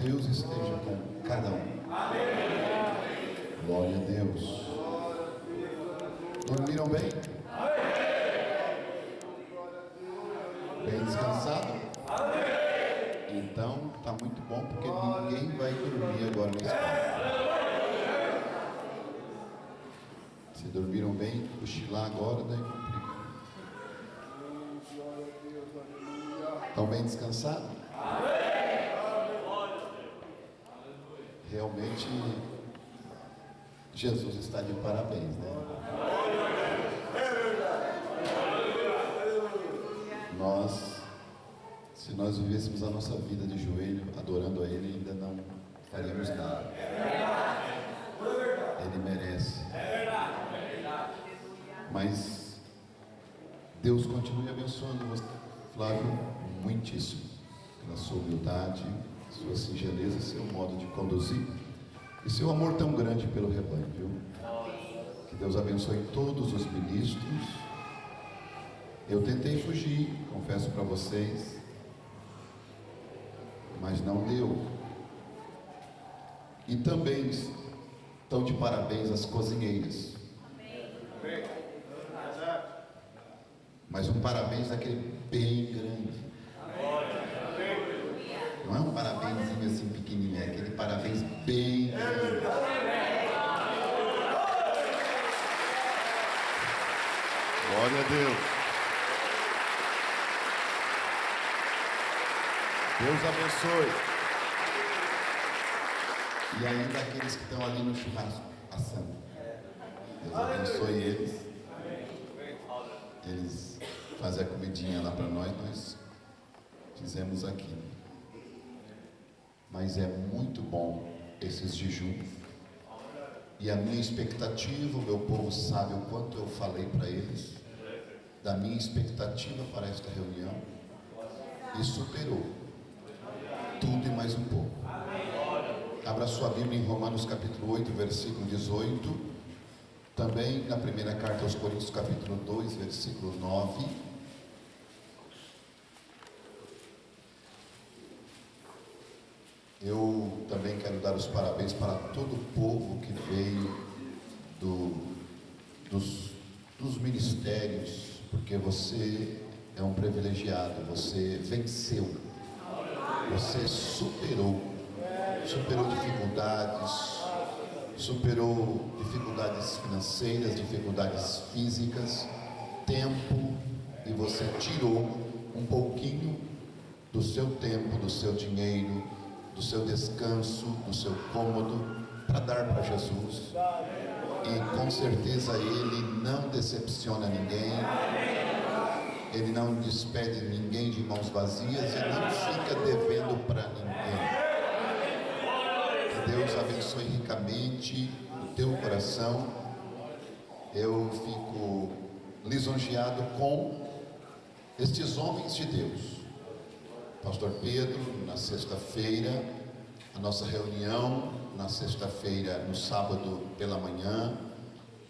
Deus esteja com cada um. Glória a Deus. Dormiram bem? Bem descansado? Então está muito bom, porque ninguém vai dormir agora nesse momento. Se dormiram bem, cochilar agora, daí complica. Estão bem descansados? Realmente Jesus está de parabéns, né? Se nós vivêssemos a nossa vida de joelho, adorando a Ele, ainda não faríamos nada. Ele merece. Mas Deus continue abençoando você, Flávio, muitíssimo, pela sua humildade, sua singeleza, seu modo de conduzir e seu amor tão grande pelo rebanho, viu? Que Deus abençoe todos os ministros. Eu tentei fugir, confesso para vocês, mas não deu. E também estão de parabéns as cozinheiras. Mas um parabéns daquele bem grande. Não é um parabenzinho assim pequenininho, é aquele parabéns bem grande. Glória a Deus. Deus abençoe. E ainda aqueles que estão ali no churrasco assando. Deus abençoe eles. Eles fazem a comidinha lá para nós fizemos aqui. Mas é muito bom esses jejuns. E a minha expectativa, o meu povo sabe o quanto eu falei para eles, da minha expectativa para esta reunião, e superou tudo e mais um pouco. Abra sua Bíblia em Romanos capítulo 8, versículo 18. Também na primeira carta aos Coríntios, capítulo 2, versículo 9. Eu também quero dar os parabéns para todo o povo que veio dos ministérios, porque você é um privilegiado, você venceu, você superou dificuldades financeiras, dificuldades físicas, tempo, e você tirou um pouquinho do seu tempo, do seu dinheiro, do seu descanso, do seu cômodo, para dar para Jesus. E com certeza Ele não decepciona ninguém, Ele não despede ninguém de mãos vazias e não fica devendo para ninguém. Que Deus abençoe ricamente o teu coração. Eu fico lisonjeado com estes homens de Deus. Pastor Pedro, na sexta-feira, a nossa reunião, na sexta-feira, no sábado pela manhã.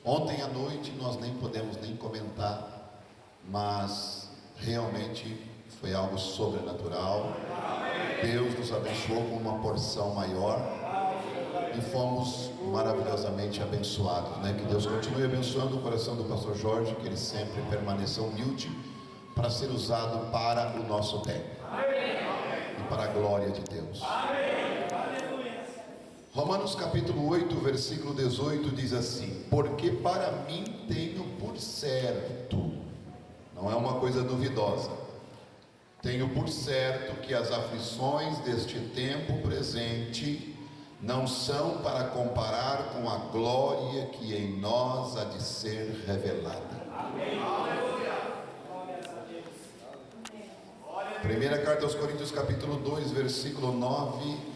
Ontem à noite nós nem podemos nem comentar, mas realmente foi algo sobrenatural. Deus nos abençoou com uma porção maior e fomos maravilhosamente abençoados, né? Que Deus continue abençoando o coração do pastor Jorge, que ele sempre permaneça humilde para ser usado para o nosso bem e para a glória de Deus. Romanos capítulo 8, versículo 18 diz assim: porque para mim tenho por certo, não é uma coisa duvidosa, tenho por certo que as aflições deste tempo presente não são para comparar com a glória que em nós há de ser revelada. Primeira carta aos Coríntios capítulo 2, versículo 9.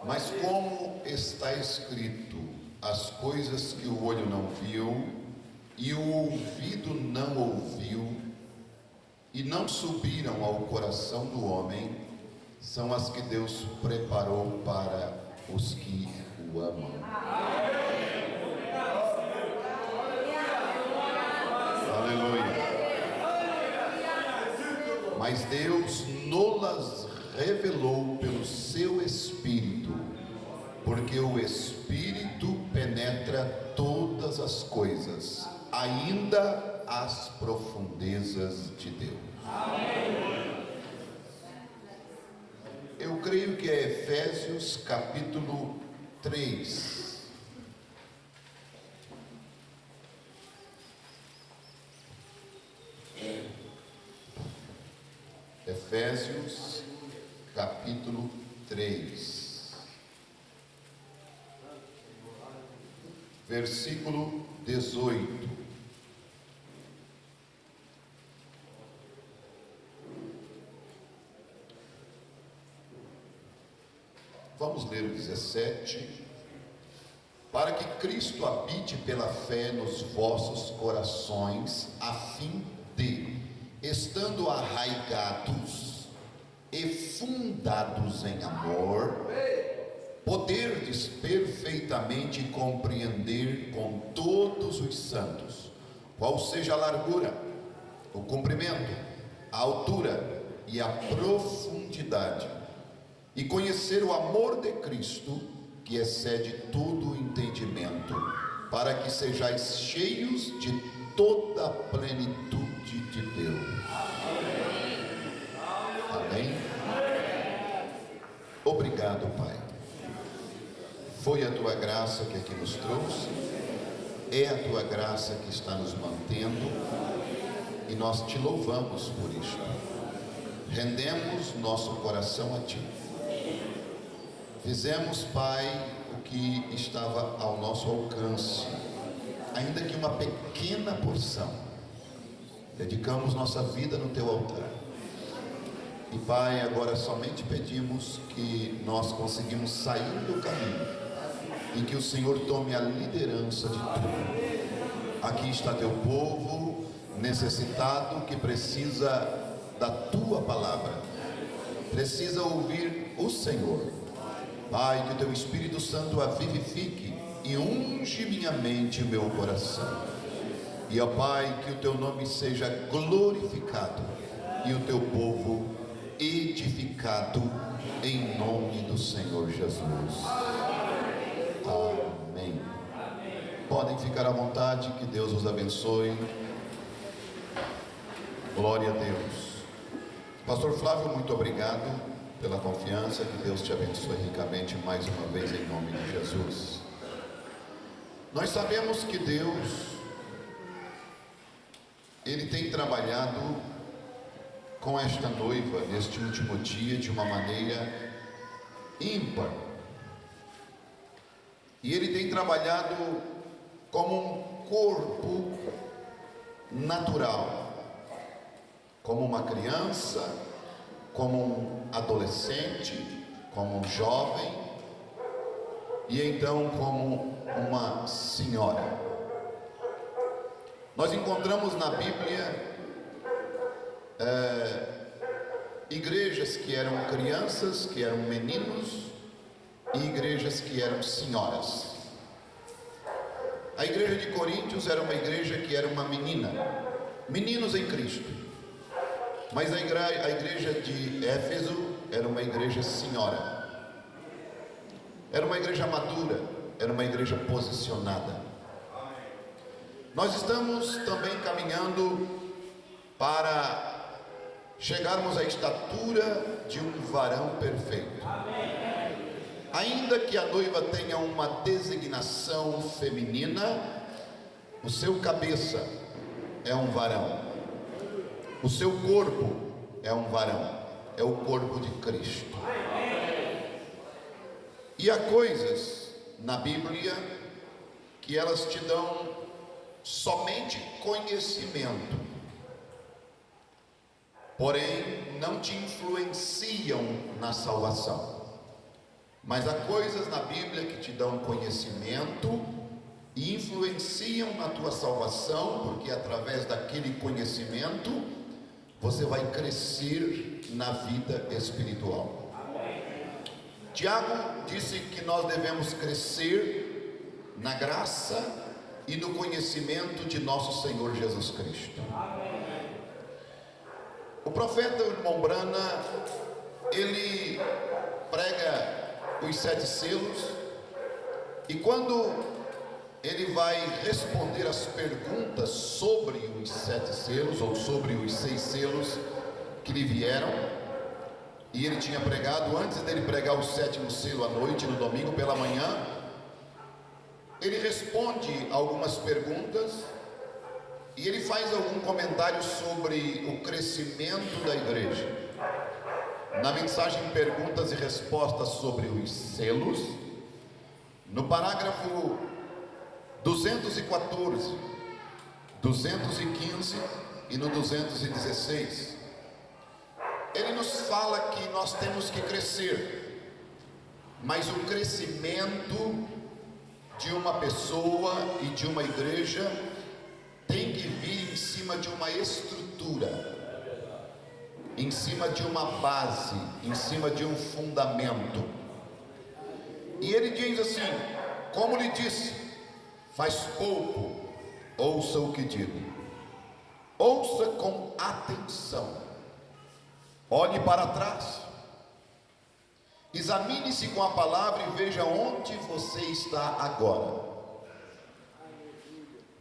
Mas como está escrito, as coisas que o olho não viu, e o ouvido não ouviu, e não subiram ao coração do homem, são as que Deus preparou para os que o amam. mas Deus nos-las revelou pelo seu Espírito, porque o Espírito penetra todas as coisas, ainda as profundezas de Deus. Eu creio que é Efésios capítulo 3. Efésios capítulo 3, versículo 18. Vamos ler o 17. Para que Cristo habite pela fé nos vossos corações, a fim de, estando arraigados e fundados em amor, poderdes perfeitamente compreender com todos os santos qual seja a largura, o comprimento, a altura e a profundidade, e conhecer o amor de Cristo, que excede todo o entendimento, para que sejais cheios de toda a plenitude de Deus. Amém? Obrigado, Pai. Foi a tua graça que aqui nos trouxe, é a tua graça que está nos mantendo, e nós te louvamos por isso. Rendemos nosso coração a ti. Fizemos, Pai, o que estava ao nosso alcance, ainda que uma pequena porção. Dedicamos nossa vida no teu altar. E, Pai, agora somente pedimos que nós conseguimos sair do caminho e que o Senhor tome a liderança de tudo. Aqui está teu povo necessitado, que precisa da tua palavra, precisa ouvir o Senhor. Pai, que o teu Espírito Santo a vivifique e unge minha mente e meu coração. E, ó Pai, que o teu nome seja glorificado e o teu povo edificado, em nome do Senhor Jesus. Amém. Podem ficar à vontade, que Deus os abençoe. Glória a Deus. Pastor Flávio, muito obrigado pela confiança. Que Deus te abençoe ricamente mais uma vez, em nome de Jesus. Nós sabemos que Deus, Ele tem trabalhado com esta noiva neste último dia de uma maneira ímpar. E Ele tem trabalhado como um corpo natural, como uma criança, como um adolescente, como um jovem, e então como uma senhora. Nós encontramos na Bíblia igrejas que eram crianças, que eram meninos, e igrejas que eram senhoras. A igreja de Coríntios era uma igreja que era uma menina, meninos em Cristo. Mas a igreja de Éfeso era uma igreja senhora, era uma igreja madura, era uma igreja posicionada. Nós estamos também caminhando para chegarmos à estatura de um varão perfeito. Ainda que a noiva tenha uma designação feminina, o seu cabeça é um varão. O seu corpo é um varão, é o corpo de Cristo. E há coisas na Bíblia que elas te dão somente conhecimento, porém não te influenciam na salvação. Mas há coisas na Bíblia que te dão conhecimento e influenciam na tua salvação, porque através daquele conhecimento você vai crescer na vida espiritual. Tiago disse que nós devemos crescer na graça e no conhecimento de nosso Senhor Jesus Cristo. O profeta, o irmão Branham, ele prega os 7 selos, e quando ele vai responder as perguntas sobre os 7 selos, ou sobre os 6 selos que lhe vieram, e ele tinha pregado, antes dele pregar o 7º selo à noite, no domingo pela manhã, ele responde algumas perguntas, e ele faz algum comentário sobre o crescimento da igreja. Na mensagem Perguntas e Respostas sobre os selos, no parágrafo 214, 215 e no 216, ele nos fala que nós temos que crescer, mas o crescimento de uma pessoa e de uma igreja tem que vir em cima de uma estrutura, em cima de uma base, em cima de um fundamento. E ele diz assim: como lhe disse, faz pouco, ouça o que digo, ouça com atenção, olhe para trás, examine-se com a palavra e veja onde você está agora.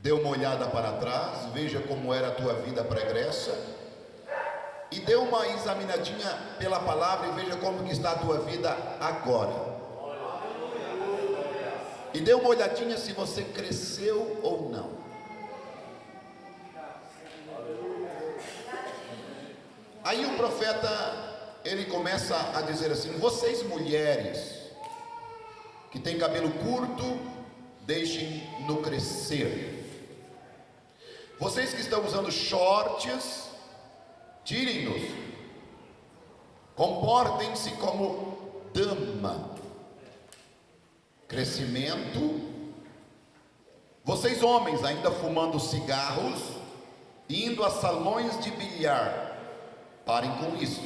Dê uma olhada para trás, veja como era a tua vida pregressa, e dê uma examinadinha pela palavra e veja como que está a tua vida agora. E dê uma olhadinha se você cresceu ou não. Aí o profeta, ele começa a dizer assim: vocês mulheres que têm cabelo curto, deixem-no crescer. Vocês que estão usando shorts, tirem-nos. Comportem-se como dama. Crescimento. Vocês homens ainda fumando cigarros, indo a salões de bilhar, parem com isso.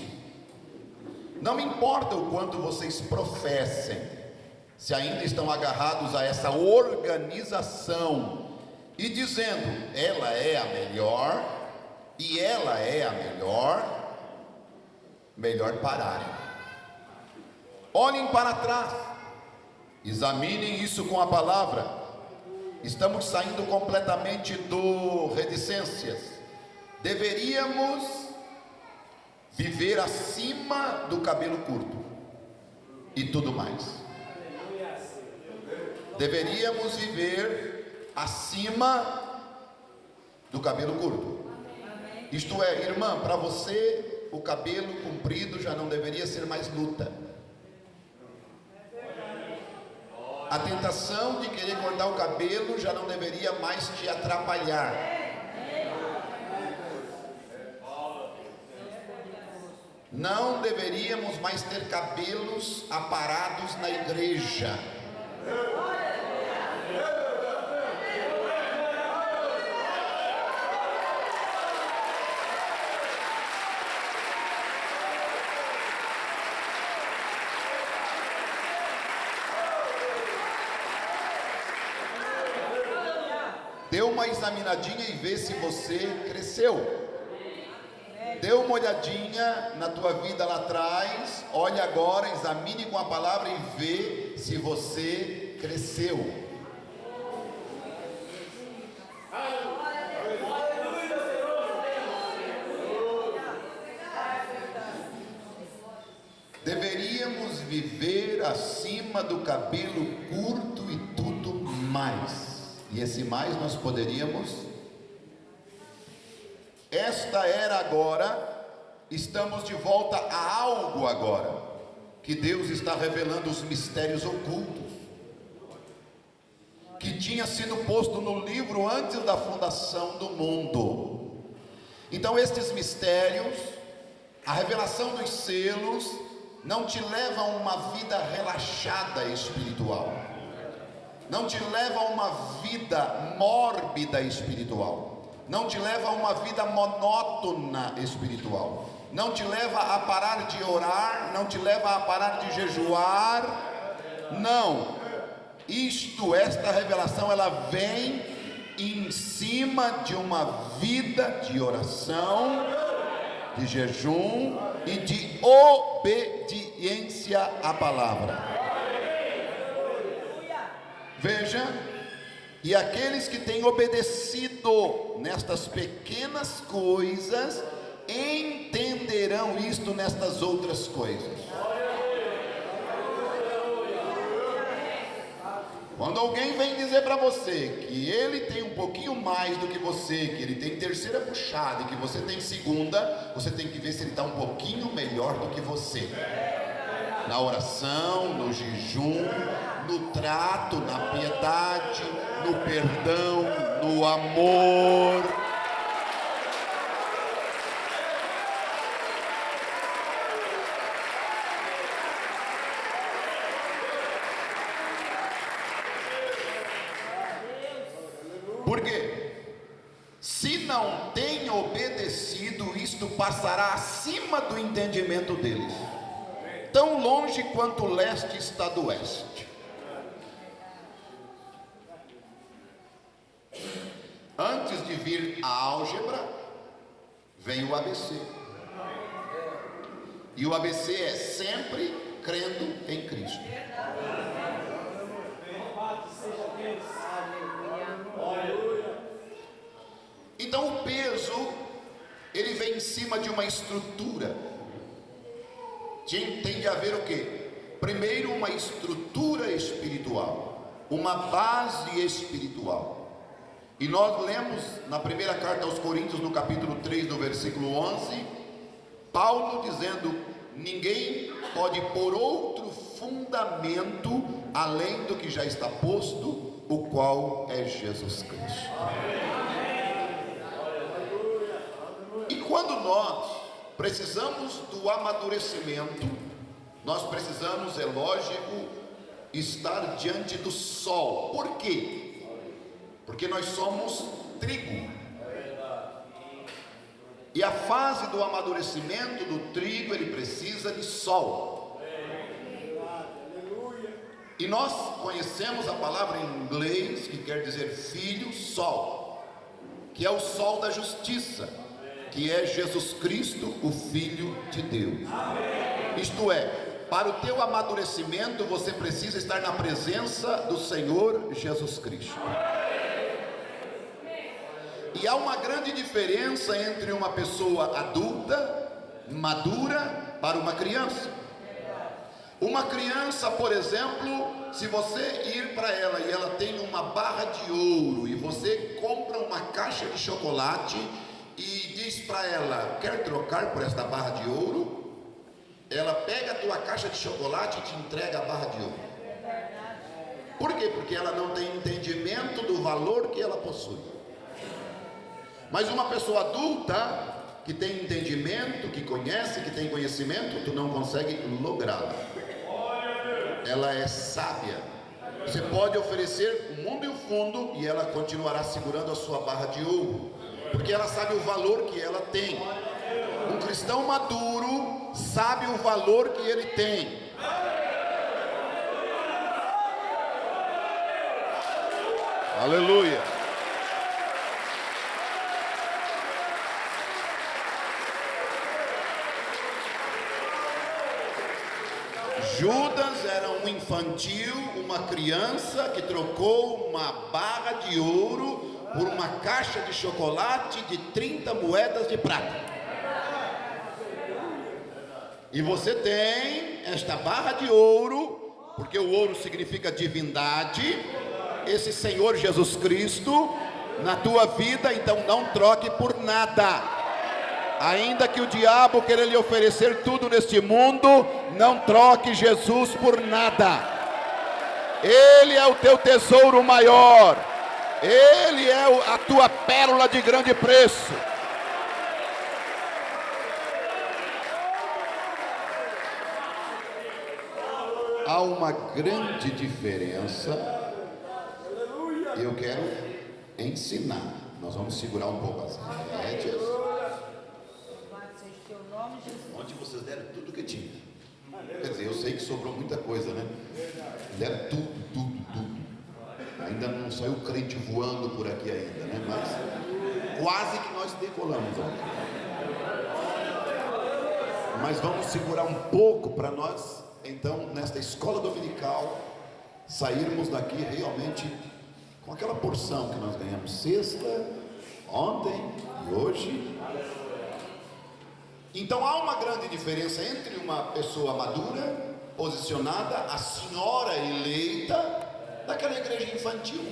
Não me importa o quanto vocês professem, se ainda estão agarrados a essa organização e dizendo, ela é a melhor, e ela é a melhor pararem. Olhem para trás, examinem isso com a palavra. Estamos saindo completamente do reticências. Deveríamos viver acima do cabelo curto e tudo mais. Deveríamos viver acima do cabelo curto. Isto é, irmã, para você o cabelo comprido já não deveria ser mais luta. A tentação de querer cortar o cabelo já não deveria mais te atrapalhar. Não deveríamos mais ter cabelos aparados na igreja. Dê uma examinadinha e vê se você cresceu. Dê uma olhadinha na tua vida lá atrás. Olhe agora, examine com a palavra e vê se você cresceu. Deveríamos viver acima do cabelo curto e tudo mais. E esse mais nós poderíamos. Esta era agora, estamos de volta a algo agora, que Deus está revelando os mistérios ocultos, que tinha sido posto no livro antes da fundação do mundo. Então estes mistérios, a revelação dos selos, não te leva a uma vida relaxada espiritual, não te leva a uma vida mórbida espiritual, não te leva a uma vida monótona espiritual, não te leva a parar de orar, não te leva a parar de jejuar. Não, esta revelação, ela vem em cima de uma vida de oração, de jejum e de obediência à palavra. Veja, e aqueles que têm obedecido nestas pequenas coisas, entenderão isto nestas outras coisas. Quando alguém vem dizer para você que ele tem um pouquinho mais do que você, que ele tem terceira puxada e que você tem segunda, você tem que ver se ele está um pouquinho melhor do que você. Na oração, no jejum, no trato, na piedade, no perdão, no amor. Por quê? Se não tem obedecido, isto passará acima do entendimento deles, tão longe quanto o leste está do oeste. Antes de vir a álgebra, vem o ABC. E o ABC é sempre crendo em Cristo. Então o peso, ele vem em cima de uma estrutura. Tem de haver o quê? Primeiro, uma estrutura espiritual, uma base espiritual. E nós lemos na primeira carta aos Coríntios, no capítulo 3, no versículo 11, Paulo dizendo: ninguém pode pôr outro fundamento além do que já está posto, o qual é Jesus Cristo. E quando nós precisamos do amadurecimento, nós precisamos, é lógico, estar diante do sol. Por quê? Porque nós somos trigo. E a fase do amadurecimento do trigo, ele precisa de sol. E nós conhecemos a palavra em inglês que quer dizer filho, sol, que é o sol da justiça, que é Jesus Cristo, o Filho de Deus. Isto é, para o teu amadurecimento, você precisa estar na presença do Senhor Jesus Cristo. E há uma grande diferença entre uma pessoa adulta, madura, para uma criança. Uma criança, por exemplo, se você ir para ela e ela tem uma barra de ouro, e você compra uma caixa de chocolate e diz para ela: quer trocar por esta barra de ouro? Ela pega a tua caixa de chocolate e te entrega a barra de ouro. Por quê? Porque ela não tem entendimento do valor que ela possui. Mas uma pessoa adulta, que tem entendimento, que conhece, que tem conhecimento, tu não consegue lográ-la. Ela é sábia. Você pode oferecer o mundo e o fundo e ela continuará segurando a sua barra de ouro, porque ela sabe o valor que ela tem. Um cristão maduro sabe o valor que ele tem. Aleluia. Judas era um infantil, uma criança que trocou uma barra de ouro por uma caixa de chocolate de 30 moedas de prata. E você tem esta barra de ouro, porque o ouro significa divindade, esse Senhor Jesus Cristo na tua vida. Então não troque por nada. Ainda que o diabo queira lhe oferecer tudo neste mundo, não troque Jesus por nada. Ele é o teu tesouro maior. Ele é a tua pérola de grande preço. Há uma grande diferença. Eu quero ensinar. Nós vamos segurar um pouco as rédeas. Ontem vocês deram tudo que tinha. Quer dizer, eu sei que sobrou muita coisa, né? Deram tudo. Ainda não saiu crente voando por aqui ainda, né? Mas quase que nós decolamos ontem. Mas vamos segurar um pouco para nós, então, nesta escola dominical, sairmos daqui realmente com aquela porção que nós ganhamos sexta, ontem e hoje. Então há uma grande diferença entre uma pessoa madura, posicionada, a senhora eleita daquela igreja infantil.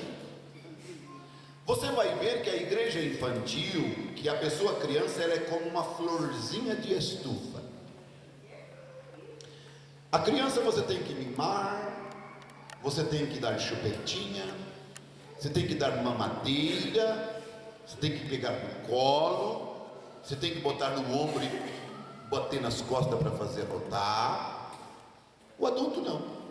Você vai ver que a igreja infantil, que a pessoa criança, ela é como uma florzinha de estufa. A criança você tem que mimar, você tem que dar chupetinha, você tem que dar mamadeira, você tem que pegar no colo, você tem que botar no ombro e bater nas costas para fazer rodar. O adulto não.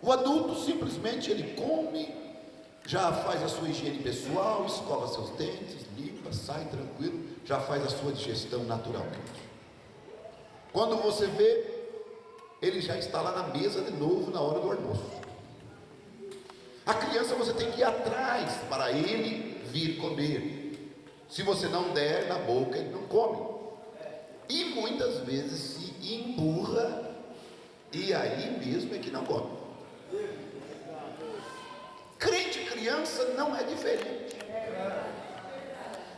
O adulto simplesmente ele come, já faz a sua higiene pessoal, escova seus dentes, limpa, sai tranquilo, já faz a sua digestão naturalmente. Quando você vê, ele já está lá na mesa de novo na hora do almoço. A criança você tem que ir atrás para ele vir comer. Se você não der na boca, ele não come. E muitas vezes se emburra, e aí mesmo é que não come. Crente criança não é diferente.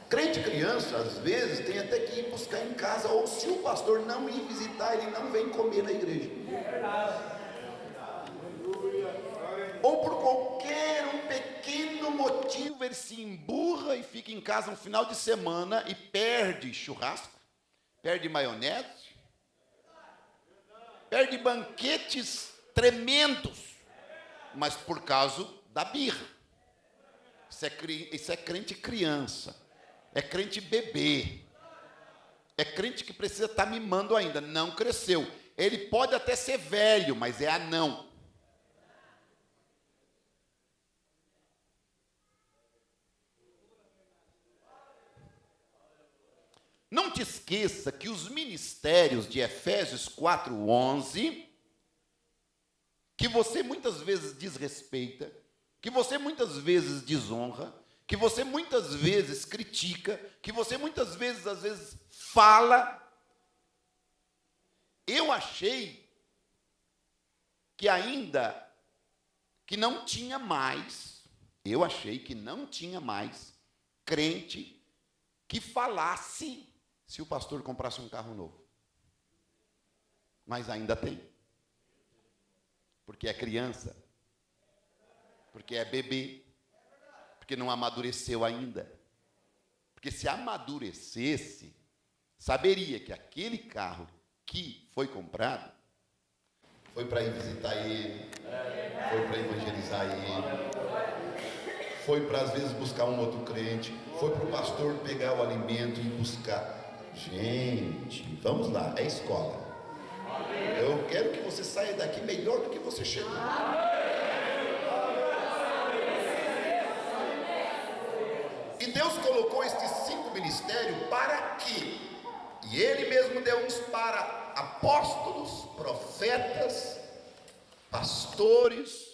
Crente criança, às vezes, tem até que ir buscar em casa, ou se o pastor não ir visitar, ele não vem comer na igreja. Ou por qualquer um pequeno motivo, ele se emburra e fica em casa um final de semana e perde churrasco, perde maionese, perde banquetes tremendos, mas por causa da birra. Isso é crente criança, é crente bebê, é crente que precisa estar mimando ainda, não cresceu. Ele pode até ser velho, mas é anão. Não te esqueça que os ministérios de Efésios 4:11, que você muitas vezes desrespeita, que você muitas vezes desonra, que você muitas vezes critica, que você muitas vezes, às vezes, fala. Eu achei que ainda que não tinha mais, crente que falasse se o pastor comprasse um carro novo. Mas ainda tem. Porque é criança, porque é bebê, porque não amadureceu ainda. Porque se amadurecesse, saberia que aquele carro que foi comprado foi para ir visitar ele, foi para evangelizar ele, foi para às vezes buscar um outro crente, foi para o pastor pegar o alimento e buscar. Gente, vamos lá, é escola. Eu quero que você saia daqui melhor do que você chegou. E Deus colocou estes 5 ministérios para quê? E Ele mesmo deu uns para apóstolos, profetas, pastores,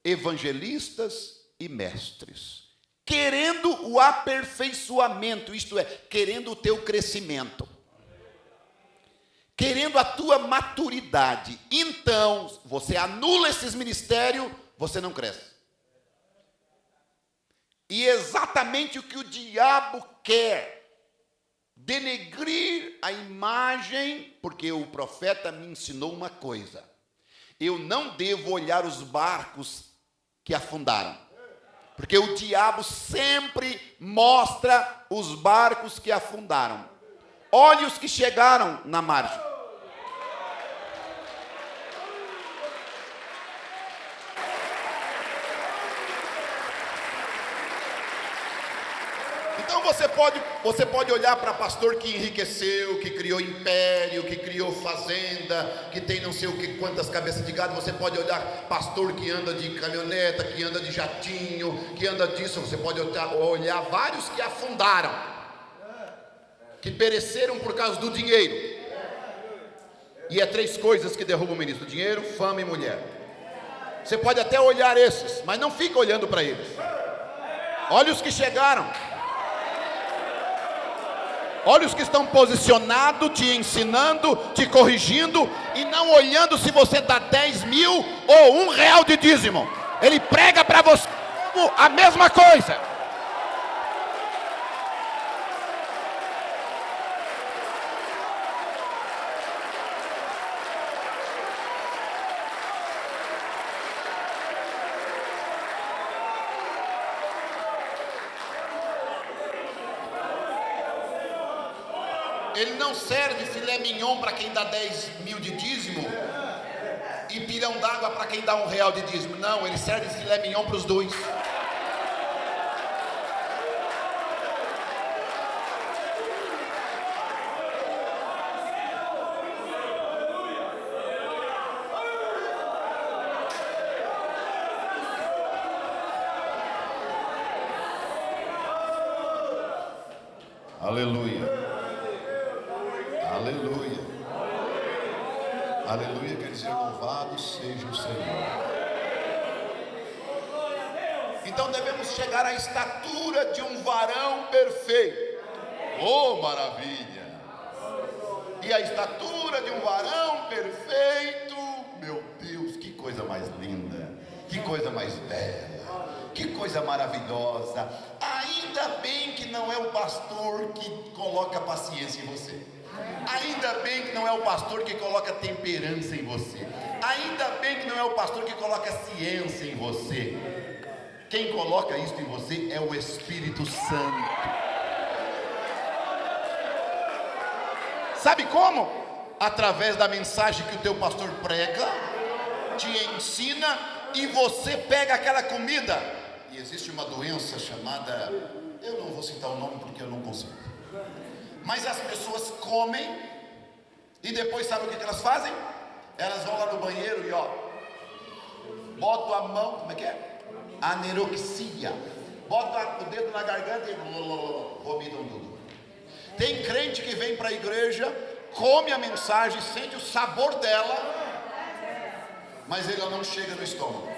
evangelistas e mestres, querendo o aperfeiçoamento, isto é, querendo o teu crescimento, querendo a tua maturidade. Então, você anula esses ministérios, você não cresce. E exatamente o que o diabo quer, denegrir a imagem, porque o profeta me ensinou uma coisa: eu não devo olhar os barcos que afundaram, porque o diabo sempre mostra os barcos que afundaram. Olhe os que chegaram na margem. Então você pode olhar para pastor que enriqueceu, que criou império, que criou fazenda, que tem não sei o que, quantas cabeças de gado. Você pode olhar pastor que anda de caminhoneta, que anda de jatinho, que anda disso. Você pode olhar vários que afundaram, que pereceram por causa do dinheiro. E é 3 coisas que derrubam o ministro: dinheiro, fama e mulher. Você pode até olhar esses, mas não fica olhando para eles. Olha os que chegaram. Olha os que estão posicionados, te ensinando, te corrigindo, e não olhando se você dá 10 mil ou R$1 de dízimo. Ele prega para você a mesma coisa. Ele não serve filé mignon para quem dá 10 mil de dízimo e pilhão d'água para quem dá R$1 de dízimo. Não, ele serve filé mignon para os dois. Aleluia. Aleluia. Aleluia quer dizer louvado seja o Senhor. Então devemos chegar à estatura de um varão perfeito. Oh, maravilha! E a estatura de um varão perfeito, meu Deus, que coisa mais linda, que coisa mais bela, que coisa maravilhosa. Ainda bem que não é o pastor que coloca paciência em você. Ainda bem que não é o pastor que coloca temperança em você. Ainda bem que não é o pastor que coloca ciência em você. Quem coloca isso em você é o Espírito Santo. Sabe como? Através da mensagem que o teu pastor prega, te ensina, e você pega aquela comida. E existe uma doença chamada, eu não vou citar o nome porque eu não consigo, mas as pessoas comem e depois sabe o que elas fazem? Elas vão lá no banheiro e botam a mão, como é que é? Anorexia. Botam o dedo na garganta e vomitam tudo. Tem crente que vem para a igreja, come a mensagem, sente o sabor dela, mas ele não chega no estômago.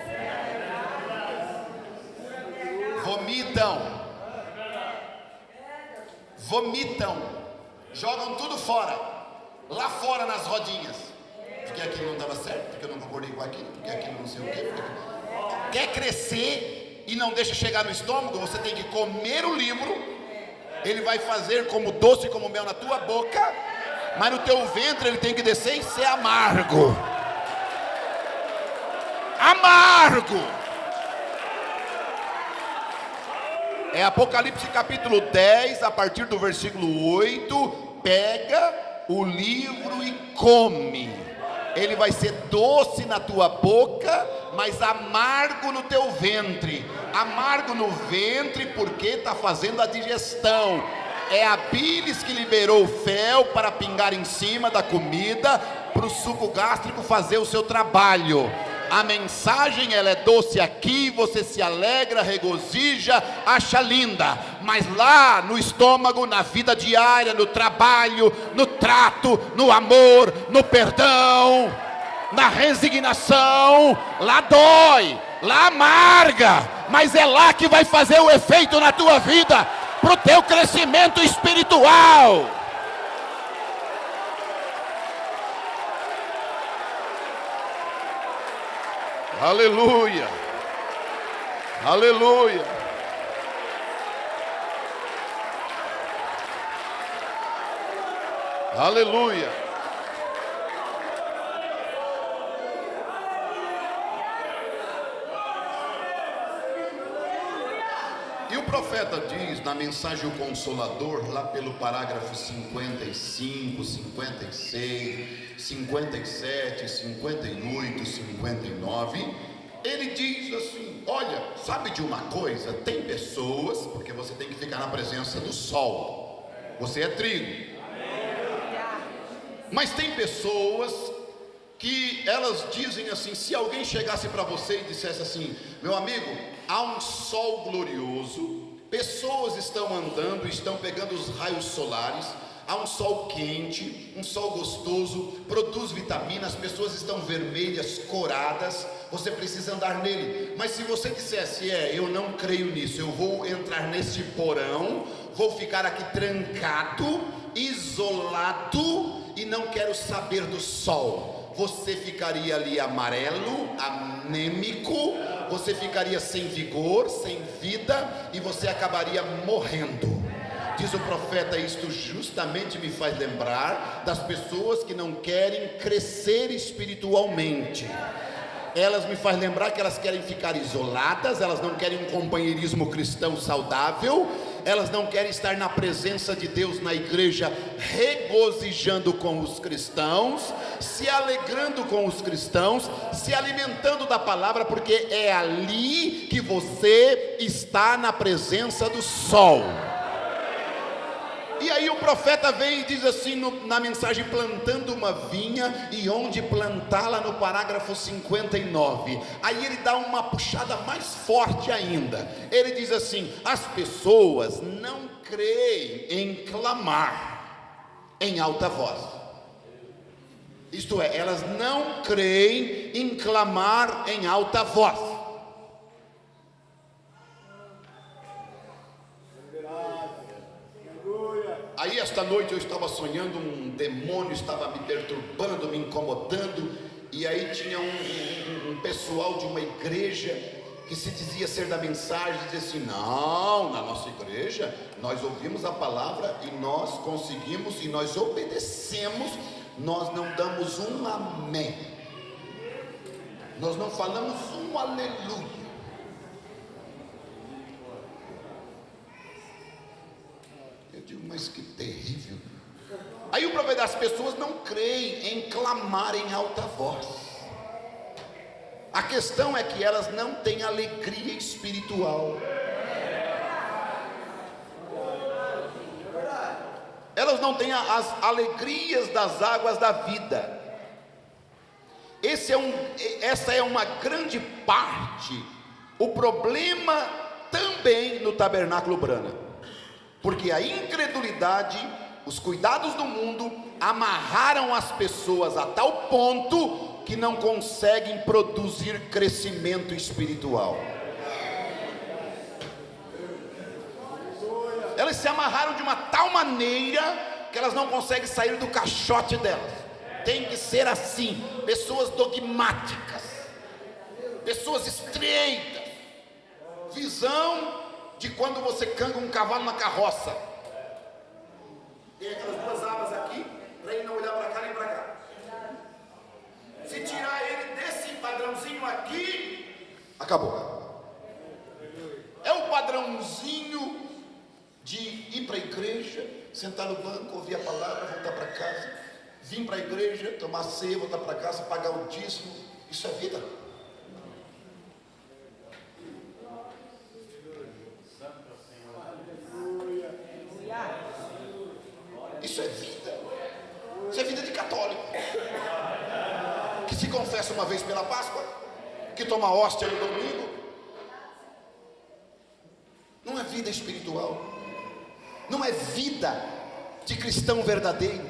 Vomitam, jogam tudo fora, lá fora nas rodinhas, porque aquilo não dava certo, porque eu não concordei com aquilo, porque aquilo não sei o quê. Quer crescer e não deixa chegar no estômago? Você tem que comer o livro, ele vai fazer como doce, como mel na tua boca, mas no teu ventre ele tem que descer e ser amargo. É Apocalipse capítulo 10, a partir do versículo 8. Pega o livro e come. Ele vai ser doce na tua boca, mas amargo no teu ventre. Amargo no ventre porque está fazendo a digestão. É a bilis que liberou o fel para pingar em cima da comida, para o suco gástrico fazer o seu trabalho. A mensagem ela é doce aqui, você se alegra, regozija, acha linda, mas lá no estômago, na vida diária, no trabalho, no trato, no amor, no perdão, na resignação, lá dói, lá amarga, mas é lá que vai fazer o efeito na tua vida, para o teu crescimento espiritual. Aleluia, aleluia, aleluia. E o profeta diz na mensagem O Consolador, lá pelo parágrafo 55, 56, 57, 58, 59, ele diz assim: olha, sabe de uma coisa? Tem pessoas, porque você tem que ficar na presença do sol, você é trigo, mas tem pessoas que elas dizem assim, se alguém chegasse para você e dissesse assim: meu amigo, há um sol glorioso, pessoas estão andando, estão pegando os raios solares, há um sol quente, um sol gostoso, produz vitaminas, as pessoas estão vermelhas, coradas, você precisa andar nele. Mas se você dissesse, eu não creio nisso, eu vou entrar neste porão, vou ficar aqui trancado, isolado, e não quero saber do sol, você ficaria ali amarelo, anêmico, você ficaria sem vigor, sem vida, e você acabaria morrendo. Diz o profeta, isto justamente me faz lembrar das pessoas que não querem crescer espiritualmente. Elas me fazem lembrar que elas querem ficar isoladas, elas não querem um companheirismo cristão saudável, elas não querem estar na presença de Deus na igreja, regozijando com os cristãos, se alegrando com os cristãos, se alimentando da palavra, porque é ali que você está na presença do sol. E aí o profeta vem e diz assim na mensagem, plantando uma vinha e onde plantá-la, no parágrafo 59. Aí ele dá uma puxada mais forte ainda. Ele diz assim: as pessoas não creem em clamar em alta voz. Isto é, elas não creem em clamar em alta voz. Aí esta noite eu estava sonhando, um demônio estava me perturbando, me incomodando, e aí tinha um pessoal de uma igreja que se dizia ser da mensagem, dizia assim: não, na nossa igreja nós ouvimos a palavra e nós conseguimos e nós obedecemos, nós não damos um amém, nós não falamos um aleluia. Eu digo, mas que terrível. Aí o profeta, das pessoas não creem em clamar em alta voz. A questão é que elas não têm alegria espiritual. Elas não têm as alegrias das águas da vida. Essa é uma grande parte, o problema também no Tabernáculo Brana. Porque a incredulidade, os cuidados do mundo amarraram as pessoas a tal ponto que não conseguem produzir crescimento espiritual. Elas se amarraram de uma tal maneira que elas não conseguem sair do caixote delas. Tem que ser assim, pessoas dogmáticas, pessoas estreitas, visão de quando você canga um cavalo na carroça, tem aquelas duas abas aqui, para ele não olhar para cá nem para cá. Se tirar ele desse padrãozinho aqui, acabou. É o padrãozinho de ir para a igreja, sentar no banco, ouvir a palavra, voltar para casa, vir para a igreja, tomar ceia, voltar para casa, pagar o dízimo. Isso é vida. Isso é vida. Isso é vida de católico que se confessa uma vez pela Páscoa, que toma hóstia no domingo. Não é vida espiritual, não é vida de cristão verdadeiro.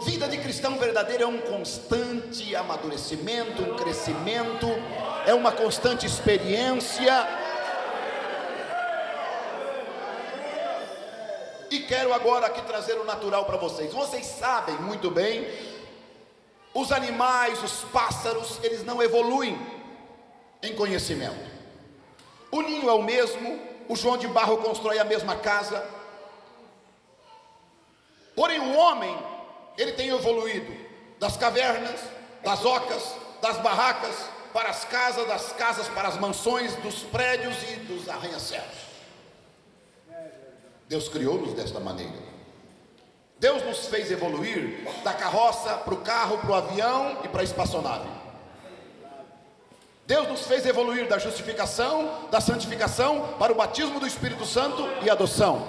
Vida de cristão verdadeiro é um constante amadurecimento, um crescimento, é uma constante experiência. E quero agora aqui trazer o natural para vocês. Vocês sabem muito bem, os animais, os pássaros, eles não evoluem em conhecimento. O ninho é o mesmo, o João de Barro constrói a mesma casa. Porém o homem, ele tem evoluído das cavernas, das ocas, das barracas, para as casas, das casas para as mansões, dos prédios e dos arranha-céus. Deus criou-nos desta maneira. Deus nos fez evoluir da carroça para o carro, para o avião e para a espaçonave. Deus nos fez evoluir da justificação, da santificação, para o batismo do Espírito Santo e adoção.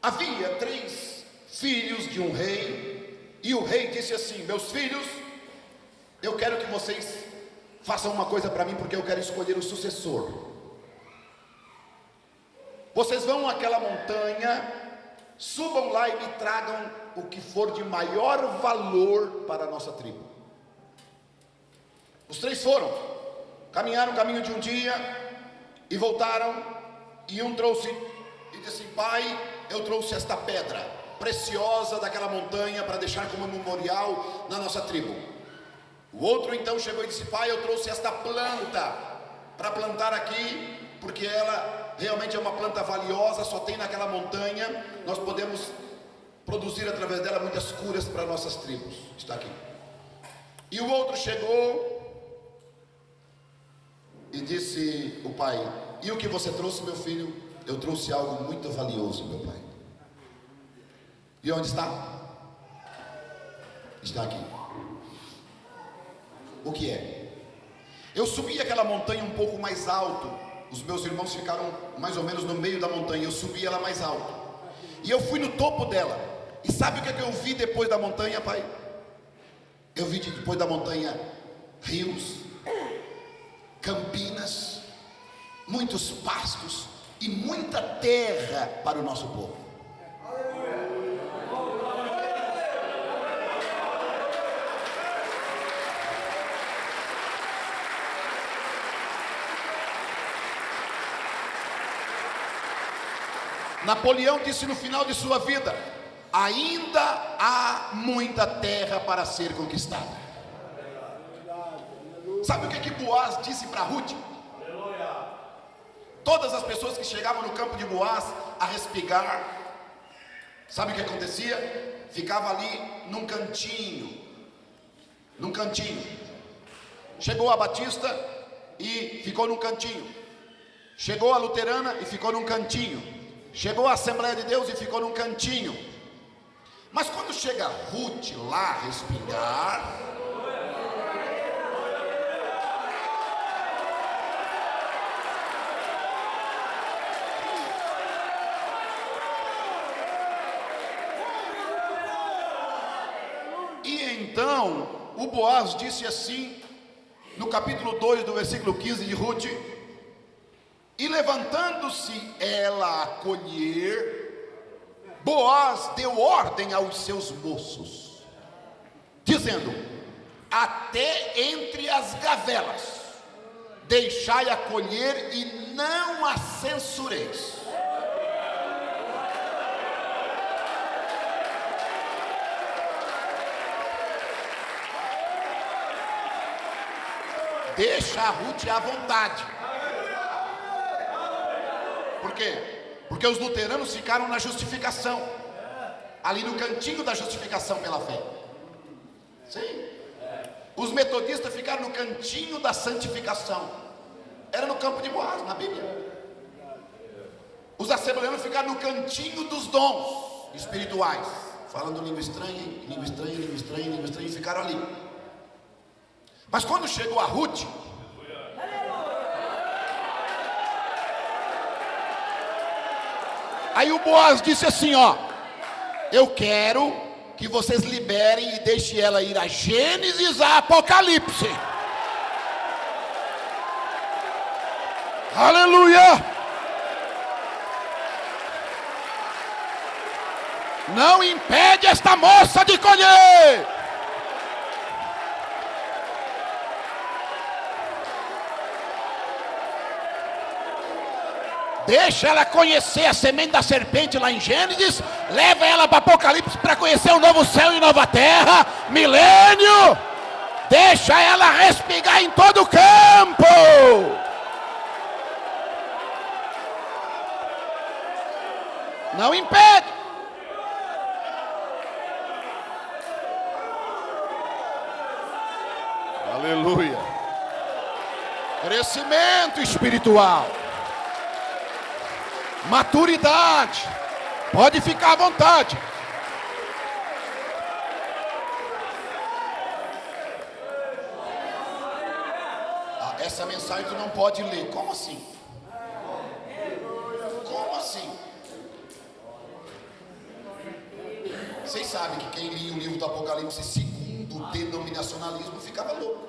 Havia 3 filhos de um rei, e o rei disse assim: meus filhos, eu quero que vocês façam uma coisa para mim, porque eu quero escolher o sucessor. Vocês vão àquela montanha subam lá e me tragam o que for de maior valor para a nossa tribo. Os 3 foram, caminharam o caminho de um dia e voltaram, e um trouxe e disse: pai, eu trouxe esta pedra preciosa daquela montanha para deixar como memorial na nossa tribo. O outro então chegou e disse: pai, eu trouxe esta planta para plantar aqui, porque ela realmente é uma planta valiosa, só tem naquela montanha, nós podemos produzir através dela muitas curas para nossas tribos. Está aqui. E o outro chegou e disse: o pai, e o que você trouxe, meu filho? Eu trouxe algo muito valioso, meu pai. E onde está? Está aqui. O que é? Eu subi aquela montanha um pouco mais alto. Os meus irmãos ficaram mais ou menos no meio da montanha. Eu subi ela mais alto, e eu fui no topo dela. E sabe o que é que eu vi depois da montanha, pai? Eu vi depois da montanha rios, campinas, muitos pastos e muita terra para o nosso povo. Napoleão disse no final de sua vida: ainda há muita terra para ser conquistada. Sabe o que Boaz disse para Ruth? Todas as pessoas que chegavam no campo de Boaz a respigar, sabe o que acontecia? Ficava ali num cantinho. Chegou a Batista e ficou num cantinho. Chegou a Luterana e ficou num cantinho. Chegou a Assembleia de Deus e ficou num cantinho. Mas quando chega Ruth lá respigar, e então o Boaz disse assim, no capítulo 2 do versículo 15 de Ruth: e levantando-se ela a colher, Boaz deu ordem aos seus moços, dizendo: até entre as gavelas deixai-a colher e não a censureis. Deixa a Ruth à vontade. Por quê? Porque os luteranos ficaram na justificação, ali no cantinho da justificação pela fé. Sim. Os metodistas ficaram no cantinho da santificação. Era no campo de Boaz, na Bíblia. Os assembleanos ficaram no cantinho dos dons espirituais, falando língua estranha, e ficaram ali. Mas quando chegou a Ruth, aí o Boaz disse assim: ó, eu quero que vocês liberem e deixem ela ir a Gênesis, a Apocalipse. Aleluia! Não impede esta moça de colher. Deixa ela conhecer a semente da serpente lá em Gênesis. Leva ela para Apocalipse para conhecer o novo céu e nova terra, milênio. Deixa ela respigar em todo o campo. Não impede. Aleluia. Crescimento espiritual. Maturidade. Pode ficar à vontade. Essa mensagem tu não pode ler. Como assim? Como assim? Vocês sabem que quem lia o livro do Apocalipse segundo o denominacionalismo ficava louco.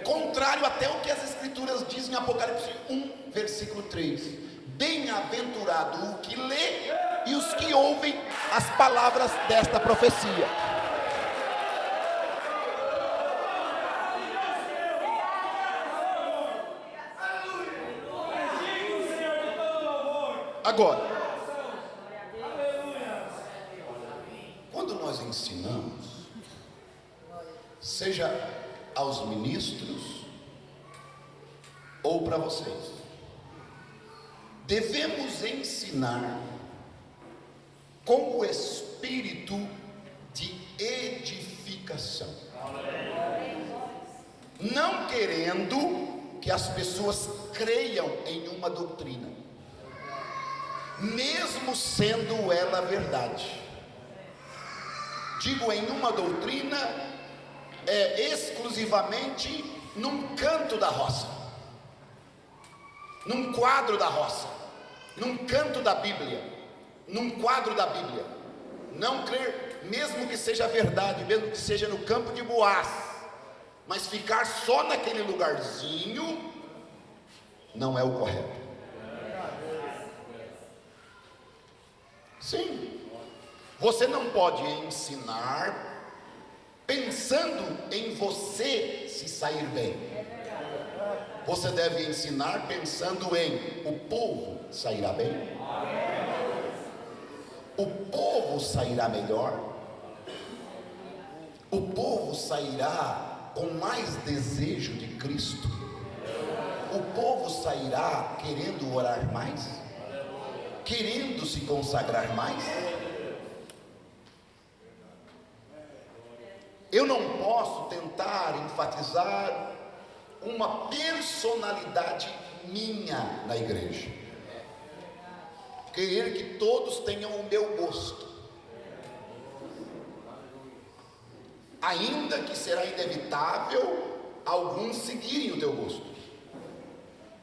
Contrário até o que as escrituras dizem em Apocalipse 1, versículo 3. Bem-aventurado o que lê e os que ouvem as palavras desta profecia. Agora, quando nós ensinamos, seja aos ministros ou para vocês, devemos ensinar com o espírito de edificação, não querendo que as pessoas creiam em uma doutrina, mesmo sendo ela verdade. Digo em uma doutrina exclusivamente num canto da roça, num quadro da roça, num canto da Bíblia, num quadro da Bíblia. Não crer, mesmo que seja verdade, mesmo que seja no campo de Boaz, mas ficar só naquele lugarzinho não é o correto. Sim, você não pode ensinar pensando em você se sair bem. Você deve ensinar pensando em o povo sairá bem, o povo sairá melhor, o povo sairá com mais desejo de Cristo, o povo sairá querendo orar mais, querendo se consagrar mais. Eu não posso tentar enfatizar uma personalidade minha na igreja, querer que todos tenham o meu gosto, ainda que será inevitável alguns seguirem o teu gosto,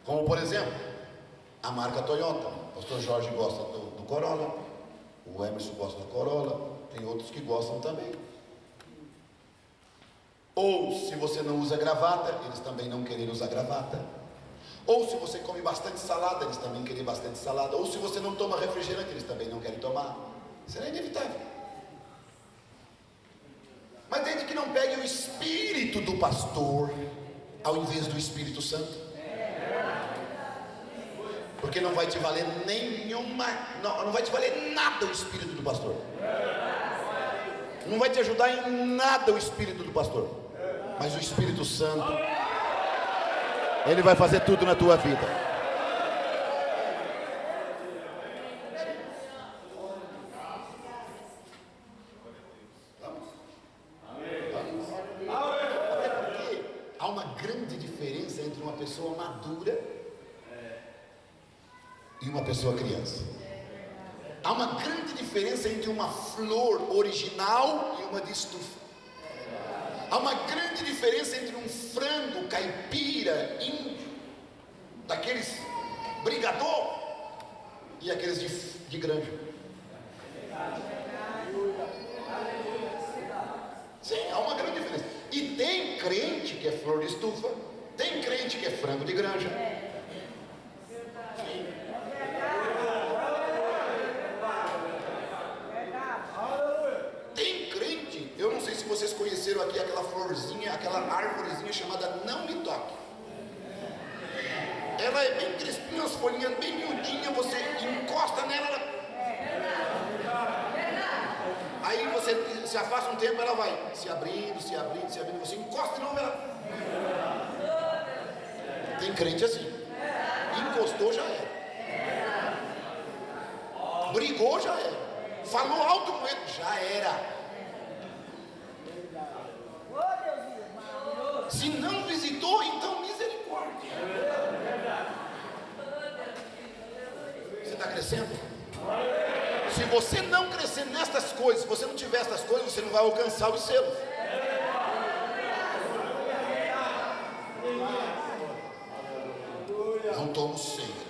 como por exemplo a marca Toyota. O pastor Jorge gosta do Corolla, o Emerson gosta do Corolla, tem outros que gostam também. Ou se você não usa gravata, eles também não querem usar gravata. Ou se você come bastante salada, eles também querem bastante salada. Ou se você não toma refrigerante, eles também não querem tomar. Será inevitável. Mas desde que não pegue o espírito do pastor ao invés do Espírito Santo, porque não vai te valer não vai te valer nada o espírito do pastor, não vai te ajudar em nada o espírito do pastor, mas o Espírito Santo, ele vai fazer tudo na tua vida. Até porque há uma grande diferença entre uma pessoa madura e uma pessoa criança. Há uma grande diferença entre uma flor original e uma de estufa. Há uma grande diferença entre um frango caipira índio, daqueles brigador, e aqueles de granja. Sim, há uma grande diferença. E tem crente que é flor de estufa, tem crente que é frango de granja. Sim. Tem crente, eu não sei se vocês conheceram aqui aquela florzinha, aquela árvorezinha chamada não me toque. Ela é bem crespinha, as folhinhas bem miudinhas, você encosta nela, aí você se afasta um tempo, ela vai se abrindo, você encosta de novo, ela. Tem crente assim, encostou já era, brigou já era, falou alto com ele, já era. Se não visitou, então misericórdia. Você está crescendo? Se você não crescer nestas coisas, se você não tiver estas coisas, você não vai alcançar os selos. Não tomo ceia.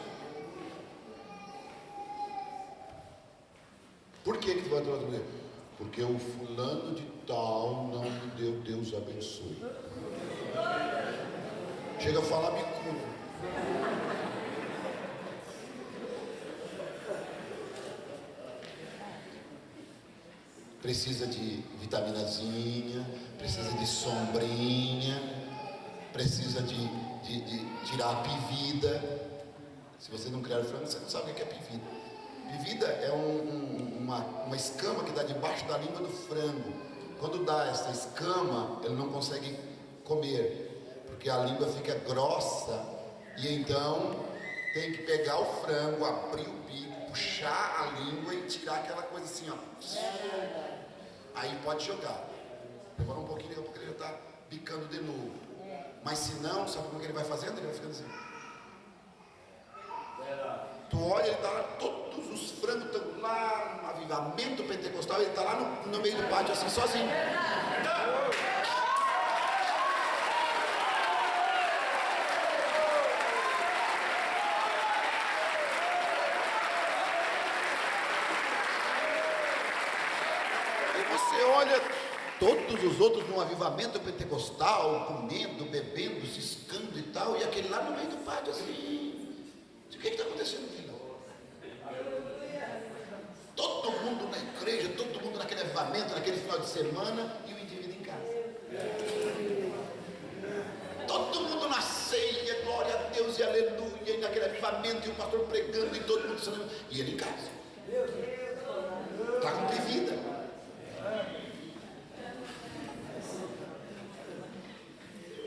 Por que tu vai tomar? Porque o fulano de tal não me deu, Deus abençoe. Chega a falar bicudo. precisa de vitaminazinha, precisa de sombrinha, precisa de tirar a pivida. Se você não criar frango, você não sabe o que é pivida. Pivida é uma escama que dá debaixo da língua do frango. Quando dá essa escama, ele não consegue comer, porque a língua fica grossa, e então tem que pegar o frango, abrir o bico, puxar a língua e tirar aquela coisa assim, ó. Aí pode jogar. Demora um pouquinho, daqui a pouco ele já está picando de novo. Mas se não, sabe como é que ele vai fazendo? Ele vai ficando assim. Tu olha, ele está lá, todos os frangos estão lá no avivamento pentecostal, ele está lá no meio do pátio assim, sozinho. E você olha todos os outros no avivamento pentecostal, comendo, bebendo, ciscando e tal, e aquele lá no meio do pátio assim. O que está acontecendo aqui? Todo mundo na igreja, todo mundo naquele avivamento, naquele final de semana, e o indivíduo em casa. Todo mundo na ceia, glória a Deus e aleluia, e naquele avivamento, e o pastor pregando, e todo mundo sabendo, e ele em casa. Está com bebida.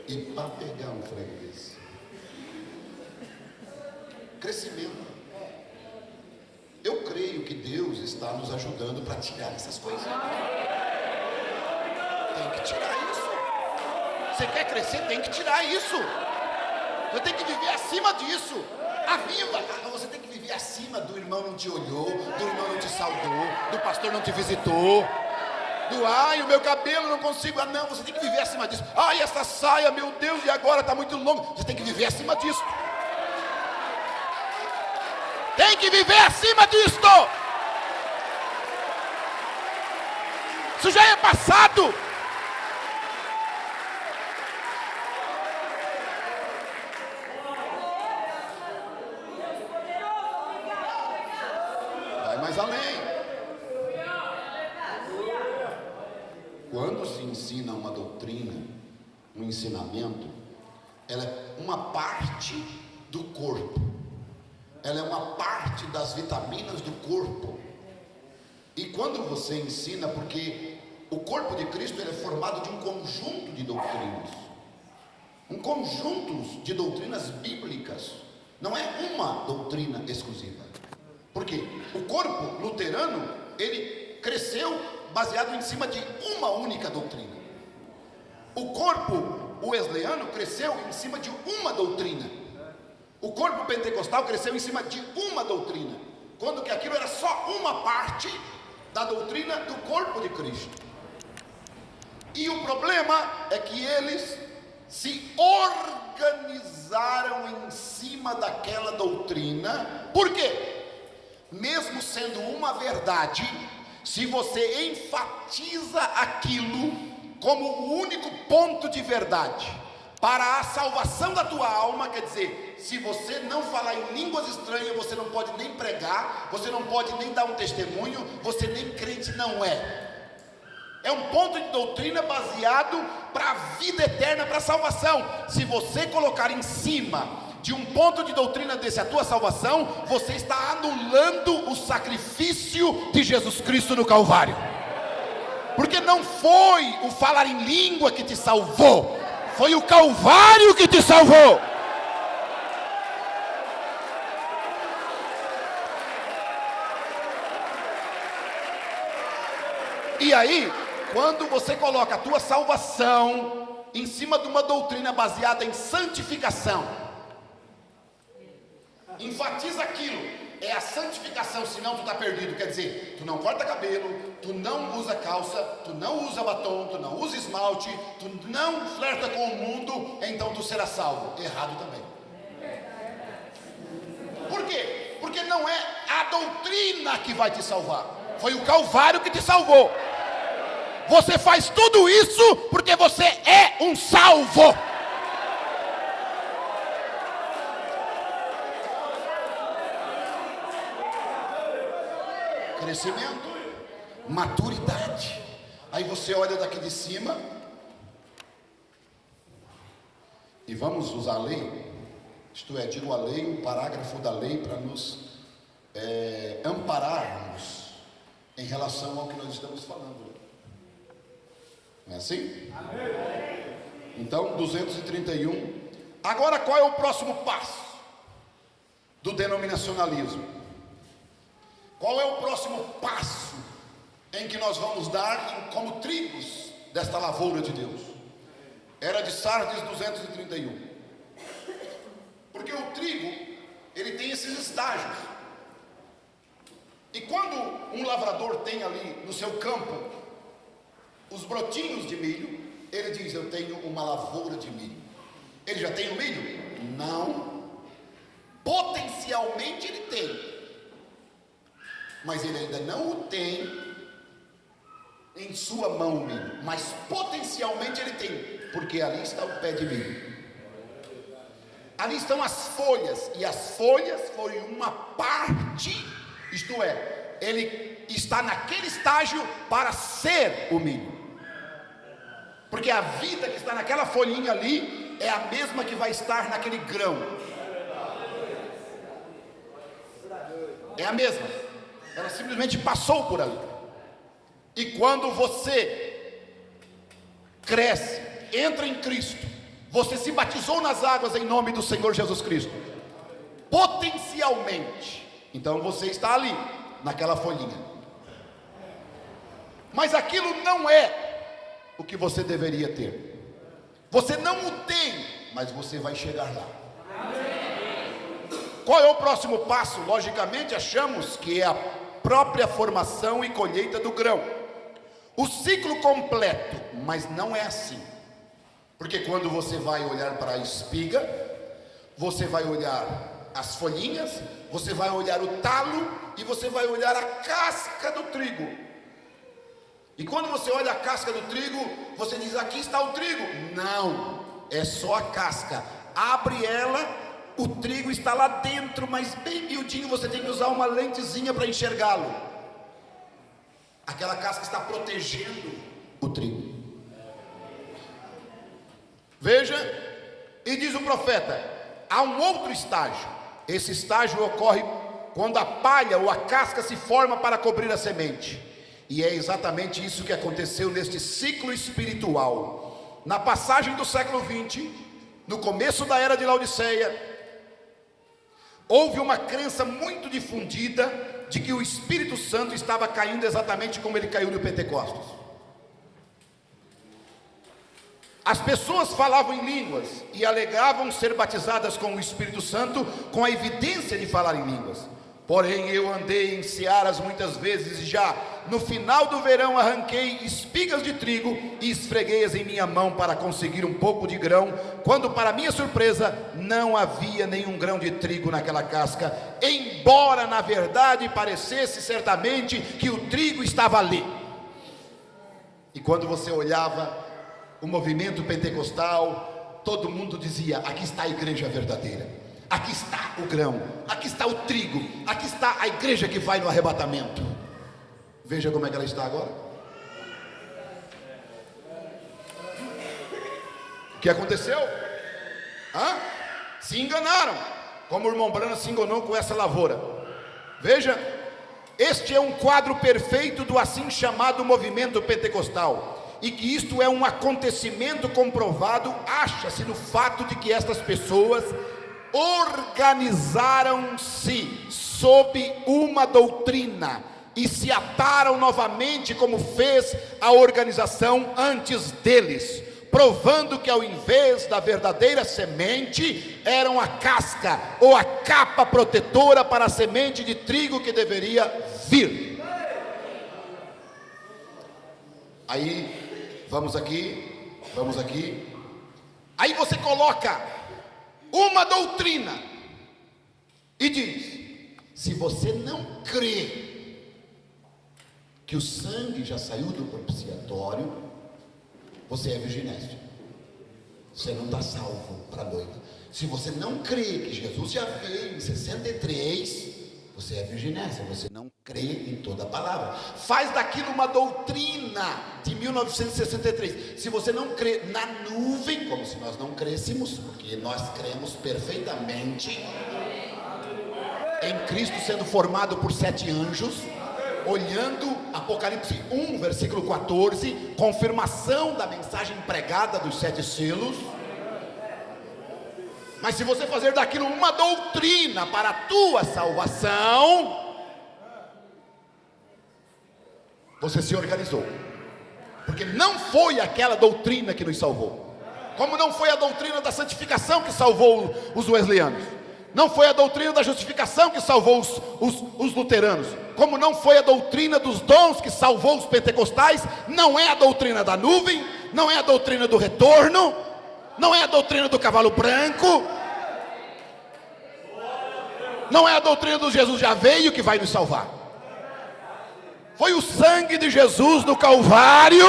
E para pegar um frango desse, crescimento. Eu creio que Deus está nos ajudando para tirar essas coisas. Tem que tirar isso. Você quer crescer? Tem que tirar isso. Você tem que viver acima disso. Você tem que viver acima do irmão não te olhou, do irmão não te saudou, do pastor não te visitou, o meu cabelo não consigo. Não, você tem que viver acima disso. Essa saia, meu Deus, e agora está muito longa. Você tem que viver acima disso. Tem que viver acima disto. Isso já é passado. Vai mais além. Quando se ensina uma doutrina, um ensinamento, ela é uma parte do corpo. Ela é uma parte das vitaminas do corpo. E quando você ensina, porque o corpo de Cristo ele é formado de um conjunto de doutrinas, um conjunto de doutrinas bíblicas, não é uma doutrina exclusiva. Por quê? O corpo luterano, ele cresceu baseado em cima de uma única doutrina. O corpo wesleyano cresceu em cima de uma doutrina. O corpo pentecostal cresceu em cima de uma doutrina, quando que aquilo era só uma parte da doutrina do corpo de Cristo. E o problema é que eles se organizaram em cima daquela doutrina. Por quê? Mesmo sendo uma verdade, se você enfatiza aquilo como o único ponto de verdade para a salvação da tua alma, quer dizer, se você não falar em línguas estranhas, você não pode nem pregar, você não pode nem dar um testemunho, você nem crente não é. É um ponto de doutrina baseado para a vida eterna, para a salvação. Se você colocar em cima de um ponto de doutrina desse a tua salvação, você está anulando o sacrifício de Jesus Cristo no Calvário. Porque não foi o falar em língua que te salvou, foi o Calvário que te salvou. E aí, quando você coloca a tua salvação em cima de uma doutrina baseada em santificação, enfatiza aquilo, é a santificação, senão tu está perdido. Quer dizer, tu não corta cabelo, tu não usa calça, tu não usa batom, tu não usa esmalte, tu não flerta com o mundo, então tu serás salvo. Errado também. Por quê? Porque não é a doutrina que vai te salvar, foi o Calvário que te salvou. Você faz tudo isso porque você é um salvo. Crescimento. maturidade. Aí você olha daqui de cima, e vamos usar a lei, isto é, digo a lei, um parágrafo da lei para nos ampararmos em relação ao que nós estamos falando. Não é assim? Então, 231. Agora, qual é o próximo passo do denominacionalismo? Qual é o próximo passo em que nós vamos dar como trigos desta lavoura de Deus? Era de Sardes 231. Porque o trigo, ele tem esses estágios. E quando um lavrador tem ali no seu campo os brotinhos de milho, ele diz: eu tenho uma lavoura de milho. Ele já tem o milho? Não. Potencialmente ele tem, mas ele ainda não o tem em sua mão o milho, mas potencialmente ele tem, porque ali está o pé de milho, ali estão as folhas, e as folhas foram uma parte, isto é, ele está naquele estágio para ser o milho, porque a vida que está naquela folhinha ali é a mesma que vai estar naquele grão, é a mesma, ela simplesmente passou por ali. E quando você cresce, entra em Cristo, você se batizou nas águas em nome do Senhor Jesus Cristo, potencialmente, então você está ali, naquela folhinha, mas aquilo não é o que você deveria ter, você não o tem, mas você vai chegar lá. Qual é o próximo passo? Logicamente achamos que é a própria formação e colheita do grão, o ciclo completo, mas não é assim, porque quando você vai olhar para a espiga, você vai olhar as folhinhas, você vai olhar o talo e você vai olhar a casca do trigo, e quando você olha a casca do trigo, você diz: aqui está o trigo. Não, é só a casca, abre ela, o trigo está lá dentro, mas bem miudinho, você tem que usar uma lentezinha para enxergá-lo. Aquela casca está protegendo o trigo. Veja, e diz o profeta: há um outro estágio. Esse estágio ocorre quando a palha ou a casca se forma para cobrir a semente. E é exatamente isso que aconteceu neste ciclo espiritual. Na passagem do século 20, no começo da era de Laodiceia, houve uma crença muito difundida de que o Espírito Santo estava caindo exatamente como ele caiu no Pentecostes. As pessoas falavam em línguas e alegavam ser batizadas com o Espírito Santo, com a evidência de falar em línguas. Porém, eu andei em searas muitas vezes e já no final do verão arranquei espigas de trigo e esfreguei-as em minha mão para conseguir um pouco de grão, quando para minha surpresa não havia nenhum grão de trigo naquela casca, embora na verdade parecesse certamente que o trigo estava ali. E quando você olhava o movimento pentecostal, todo mundo dizia: aqui está a igreja verdadeira, aqui está o grão, aqui está o trigo, aqui está a igreja que vai no arrebatamento. Veja como é que ela está agora. O que aconteceu? Se enganaram, como o irmão Branham se enganou com essa lavoura. Veja, este é um quadro perfeito do assim chamado movimento pentecostal, e que isto é um acontecimento comprovado, acha-se no fato de que estas pessoas organizaram-se sob uma doutrina e se ataram novamente como fez a organização antes deles, provando que ao invés da verdadeira semente, eram a casca ou a capa protetora para a semente de trigo que deveria vir. Aí, vamos aqui, aí você coloca uma doutrina e diz: se você não crê que o sangue já saiu do propiciatório, você é virginésio, você não está salvo para a noiva. Se você não crê que Jesus já veio em 63, você é virginésio, você não Crê em toda a palavra. Faz daquilo uma doutrina de 1963. Se você não crê na nuvem, como se nós não crêssemos, porque nós cremos perfeitamente em Cristo sendo formado por 7 anjos, olhando Apocalipse 1, versículo 14, confirmação da mensagem pregada dos 7 selos. Mas se você fazer daquilo uma doutrina para a tua salvação, você se organizou, porque não foi aquela doutrina que nos salvou, como não foi a doutrina da santificação que salvou os wesleyanos, não foi a doutrina da justificação que salvou os luteranos, como não foi a doutrina dos dons que salvou os pentecostais, não é a doutrina da nuvem, não é a doutrina do retorno, não é a doutrina do cavalo branco, não é a doutrina do Jesus já veio que vai nos salvar. Foi o sangue de Jesus no Calvário,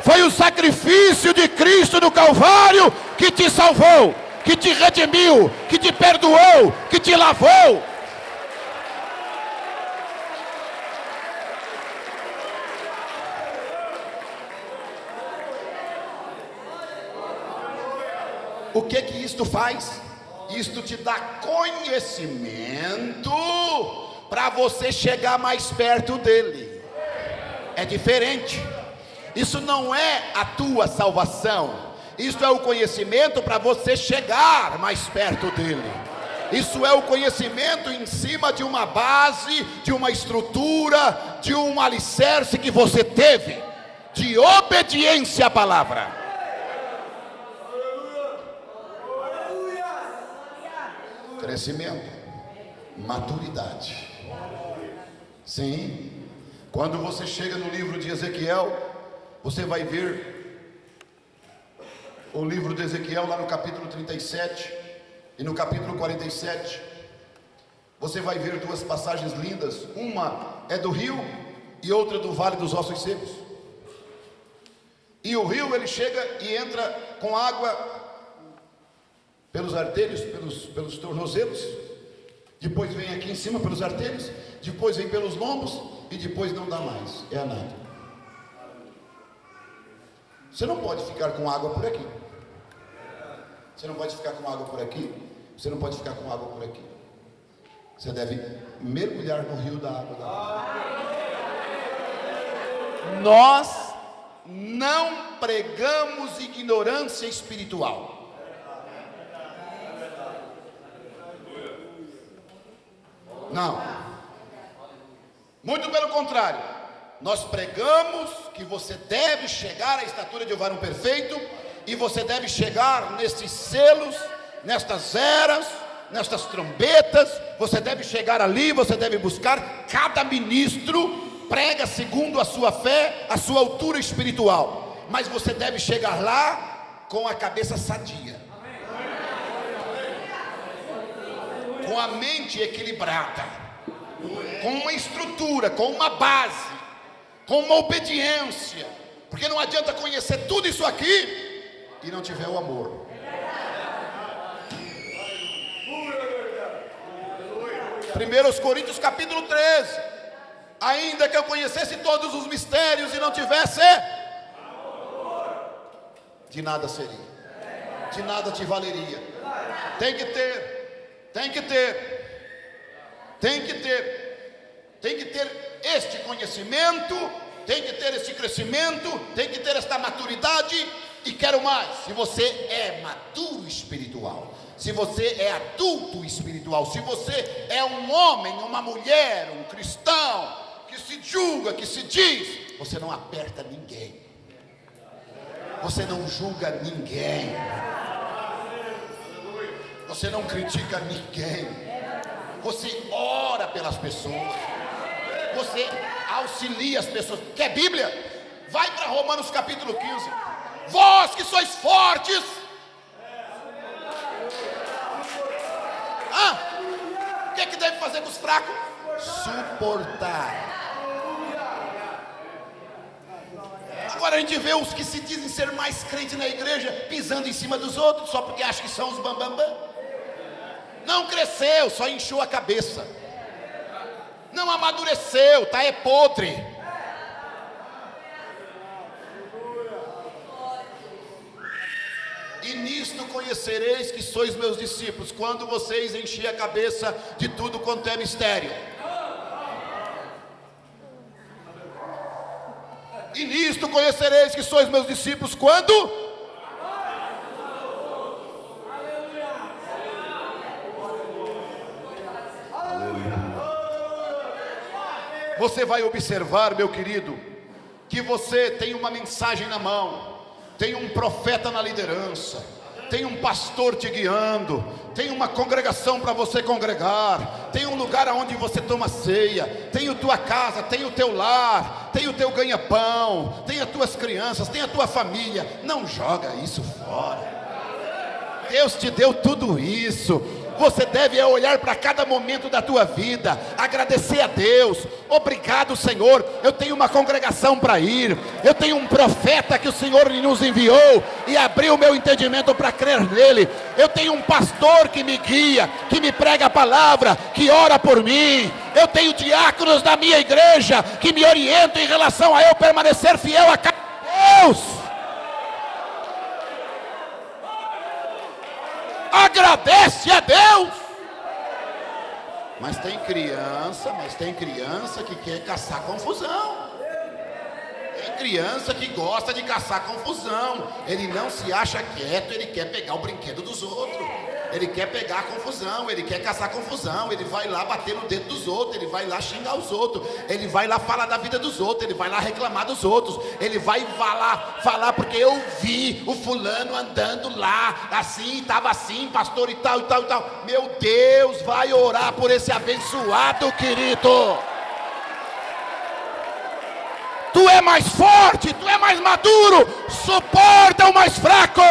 foi o sacrifício de Cristo no Calvário que te salvou, que te redimiu, que te perdoou, que te lavou. O que isto faz? Isto te dá conhecimento para você chegar mais perto dele. É diferente. Isso não é a tua salvação. Isso é o conhecimento para você chegar mais perto dele. Isso é o conhecimento em cima de uma base, de uma estrutura, de um alicerce que você teve, de obediência à palavra. Crescimento, maturidade. Sim, quando você chega no livro de Ezequiel, você vai ver o livro de Ezequiel lá no capítulo 37 e no capítulo 47. Você vai ver 2 passagens lindas, uma é do rio e outra do vale dos ossos secos. E o rio ele chega e entra com água pelos artérios, pelos tornozelos, depois vem aqui em cima pelos artérios, depois vem pelos lombos e depois não dá mais, é a nada. Você não pode ficar com água por aqui, você não pode ficar com água por aqui, você não pode ficar com água por aqui. Você deve mergulhar no rio da água da vida. Nós não pregamos ignorância espiritual. Não, muito pelo contrário, nós pregamos que você deve chegar à estatura de um varão perfeito, e você deve chegar nestes selos, nestas eras, nestas trombetas, você deve chegar ali, você deve buscar. Cada ministro prega segundo a sua fé, a sua altura espiritual, mas você deve chegar lá com a cabeça sadia, com a mente equilibrada, com uma estrutura, com uma base, com uma obediência, porque não adianta conhecer tudo isso aqui e não tiver o amor. 1 Coríntios capítulo 13, ainda que eu conhecesse todos os mistérios e não tivesse, de nada seria, de nada te valeria. Tem que ter, tem que ter, tem que ter, tem que ter este conhecimento, tem que ter este crescimento, tem que ter esta maturidade. E quero mais, se você é maduro espiritual, se você é adulto espiritual, se você é um homem, uma mulher, um cristão, que se julga, que se diz, você não aperta ninguém, você não julga ninguém, você não critica ninguém, você ora pelas pessoas, você auxilia as pessoas. Quer Bíblia? Vai para Romanos capítulo 15. Vós que sois fortes, o que é que deve fazer com os fracos? Suportar. Agora a gente vê os que se dizem ser mais crentes na igreja pisando em cima dos outros, só porque acham que são os bambambam. Não cresceu, só inchou a cabeça. Não amadureceu, tá é podre. E nisto conhecereis que sois meus discípulos, quando vocês enchem a cabeça de tudo quanto é mistério. E nisto conhecereis que sois meus discípulos, quando? Você vai observar, meu querido, que você tem uma mensagem na mão, tem um profeta na liderança, tem um pastor te guiando, tem uma congregação para você congregar, tem um lugar onde você toma ceia, tem a tua casa, tem o teu lar, tem o teu ganha-pão, tem as tuas crianças, tem a tua família. Não joga isso fora. Deus te deu tudo isso. Você deve olhar para cada momento da tua vida, agradecer a Deus. Obrigado, Senhor, eu tenho uma congregação para ir, eu tenho um profeta que o Senhor nos enviou e abriu o meu entendimento para crer nele. Eu tenho um pastor que me guia, que me prega a palavra, que ora por mim. Eu tenho diáconos da minha igreja que me orientam em relação a eu permanecer fiel a Deus. Agradece a Deus. Mas tem criança que quer caçar confusão. Tem criança que gosta de caçar confusão. Ele não se acha quieto, ele quer pegar o brinquedo dos outros. Ele quer pegar a confusão, ele quer caçar confusão. Ele vai lá bater no dedo dos outros, ele vai lá xingar os outros, ele vai lá falar da vida dos outros, ele vai lá reclamar dos outros, ele vai falar porque eu vi o fulano andando lá, assim, estava assim, pastor e tal, e tal, e tal. Meu Deus, vai orar por esse abençoado, querido. Tu é mais forte, tu é mais maduro, suporta o mais fraco.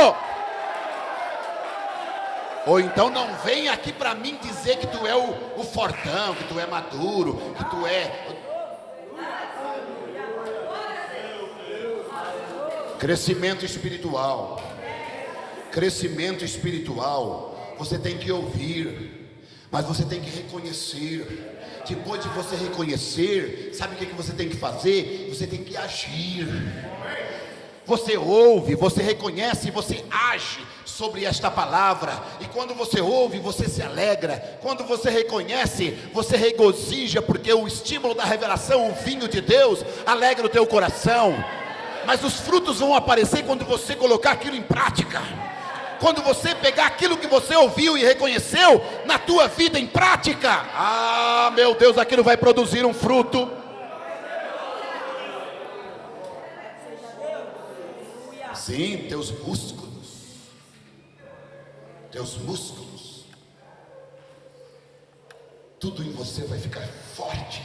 Ou então não vem aqui para mim dizer que tu é o fortão, que tu é maduro, que tu é... Crescimento espiritual. Crescimento espiritual. Você tem que ouvir, mas você tem que reconhecer. Depois de você reconhecer, sabe o que você tem que fazer? Você tem que agir. Você ouve, você reconhece, você age sobre esta palavra. E quando você ouve, você se alegra. Quando você reconhece, você regozija, porque o estímulo da revelação, o vinho de Deus, alegra o teu coração. Mas os frutos vão aparecer quando você colocar aquilo em prática. Quando você pegar aquilo que você ouviu e reconheceu na tua vida em prática. Ah, meu Deus, aquilo vai produzir um fruto. Sim, teus músculos, tudo em você vai ficar forte.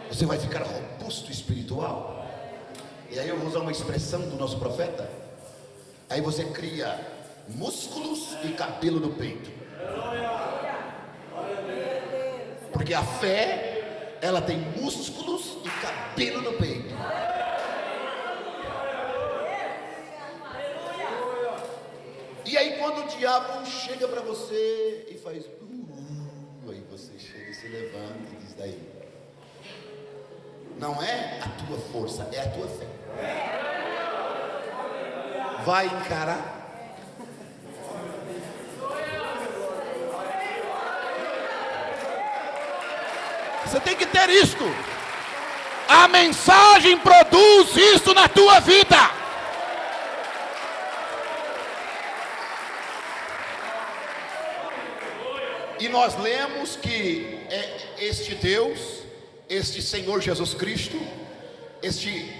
Você vai ficar robusto espiritual. E aí eu vou usar uma expressão do nosso profeta. Aí você cria músculos e cabelo no peito. Porque a fé, ela tem músculos e cabelo no peito. E aí quando o diabo chega para você e faz aí você chega e se levanta e diz: daí, não é a tua força, é a tua fé. Vai encarar. Você tem que ter isto. A mensagem produz isso na tua vida. E nós lemos que este Deus, este Senhor Jesus Cristo, este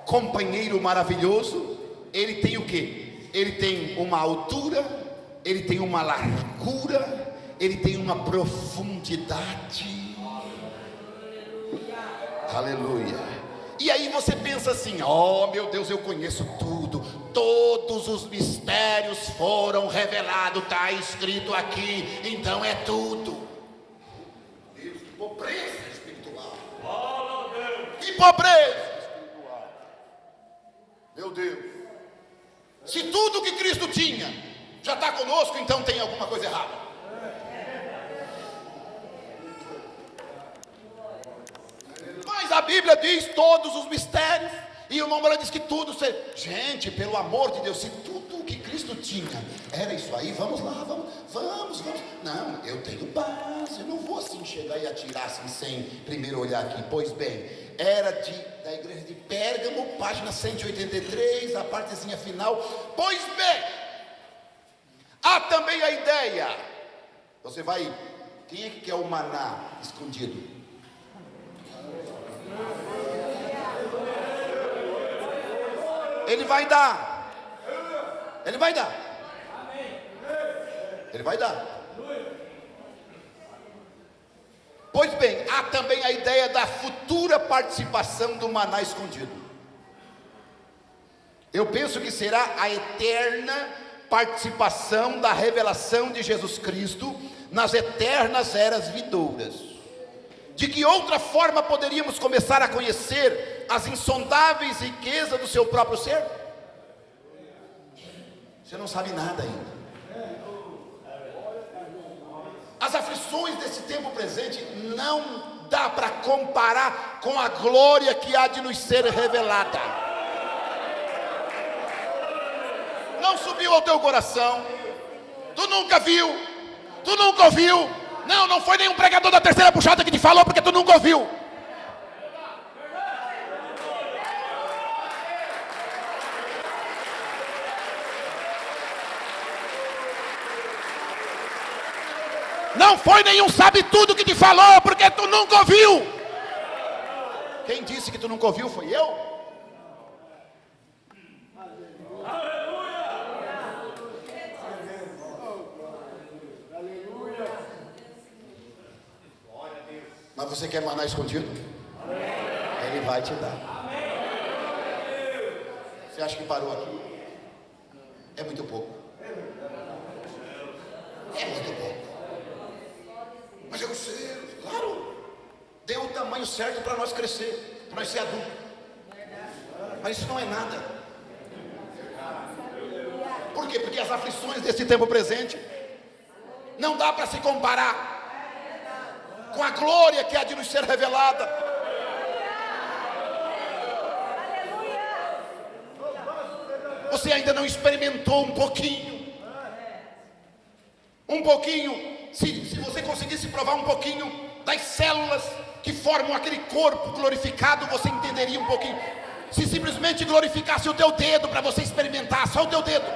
companheiro maravilhoso, ele tem o quê? Ele tem uma altura, ele tem uma largura, ele tem uma profundidade. Aleluia. E aí você pensa assim: oh meu Deus, eu conheço tudo, todos os mistérios foram revelados, está escrito aqui, então é tudo. Deus, que pobreza espiritual. Que pobreza espiritual. Meu Deus, se tudo que Cristo tinha já está conosco, então tem alguma coisa errada. a Bíblia diz todos os mistérios. E o irmão Branham diz que tudo. Gente, pelo amor de Deus, se tudo o que Cristo tinha era isso aí, vamos lá, vamos. Não, eu tenho base, eu não vou assim chegar e atirar assim sem primeiro olhar aqui. Pois bem, era da igreja de Pérgamo, página 183, a partezinha final. Pois bem, há também a ideia. Você vai, quem é que quer o maná escondido? Ele vai dar. Ele vai dar. Ele vai dar. Pois bem, há também a ideia da futura participação do maná escondido. Eu penso que será a eterna participação da revelação de Jesus Cristo nas eternas eras vindouras. De que outra forma poderíamos começar a conhecer as insondáveis riquezas do seu próprio ser? Você não sabe nada ainda. As aflições desse tempo presente não dá para comparar com a glória que há de nos ser revelada. Não subiu ao teu coração, tu nunca viu, tu nunca ouviu. Não foi nenhum pregador da terceira puxada que te falou, porque tu nunca ouviu. Não foi nenhum sabe tudo que te falou, porque tu nunca ouviu. Quem disse que tu nunca ouviu foi eu. Mas você quer maná escondido? Ele vai te dar. Você acha que parou aqui? É muito pouco. É muito pouco. Mas eu sei, claro, deu o tamanho certo para nós crescer, para nós ser adultos. Mas isso não é nada. Por quê? Porque as aflições desse tempo presente não dá para se comparar com a glória que há de nos ser revelada. Você ainda não experimentou um pouquinho? Se você conseguisse provar um pouquinho das células que formam aquele corpo glorificado, você entenderia um pouquinho. Se simplesmente glorificasse o teu dedo para você experimentar, só o teu dedo,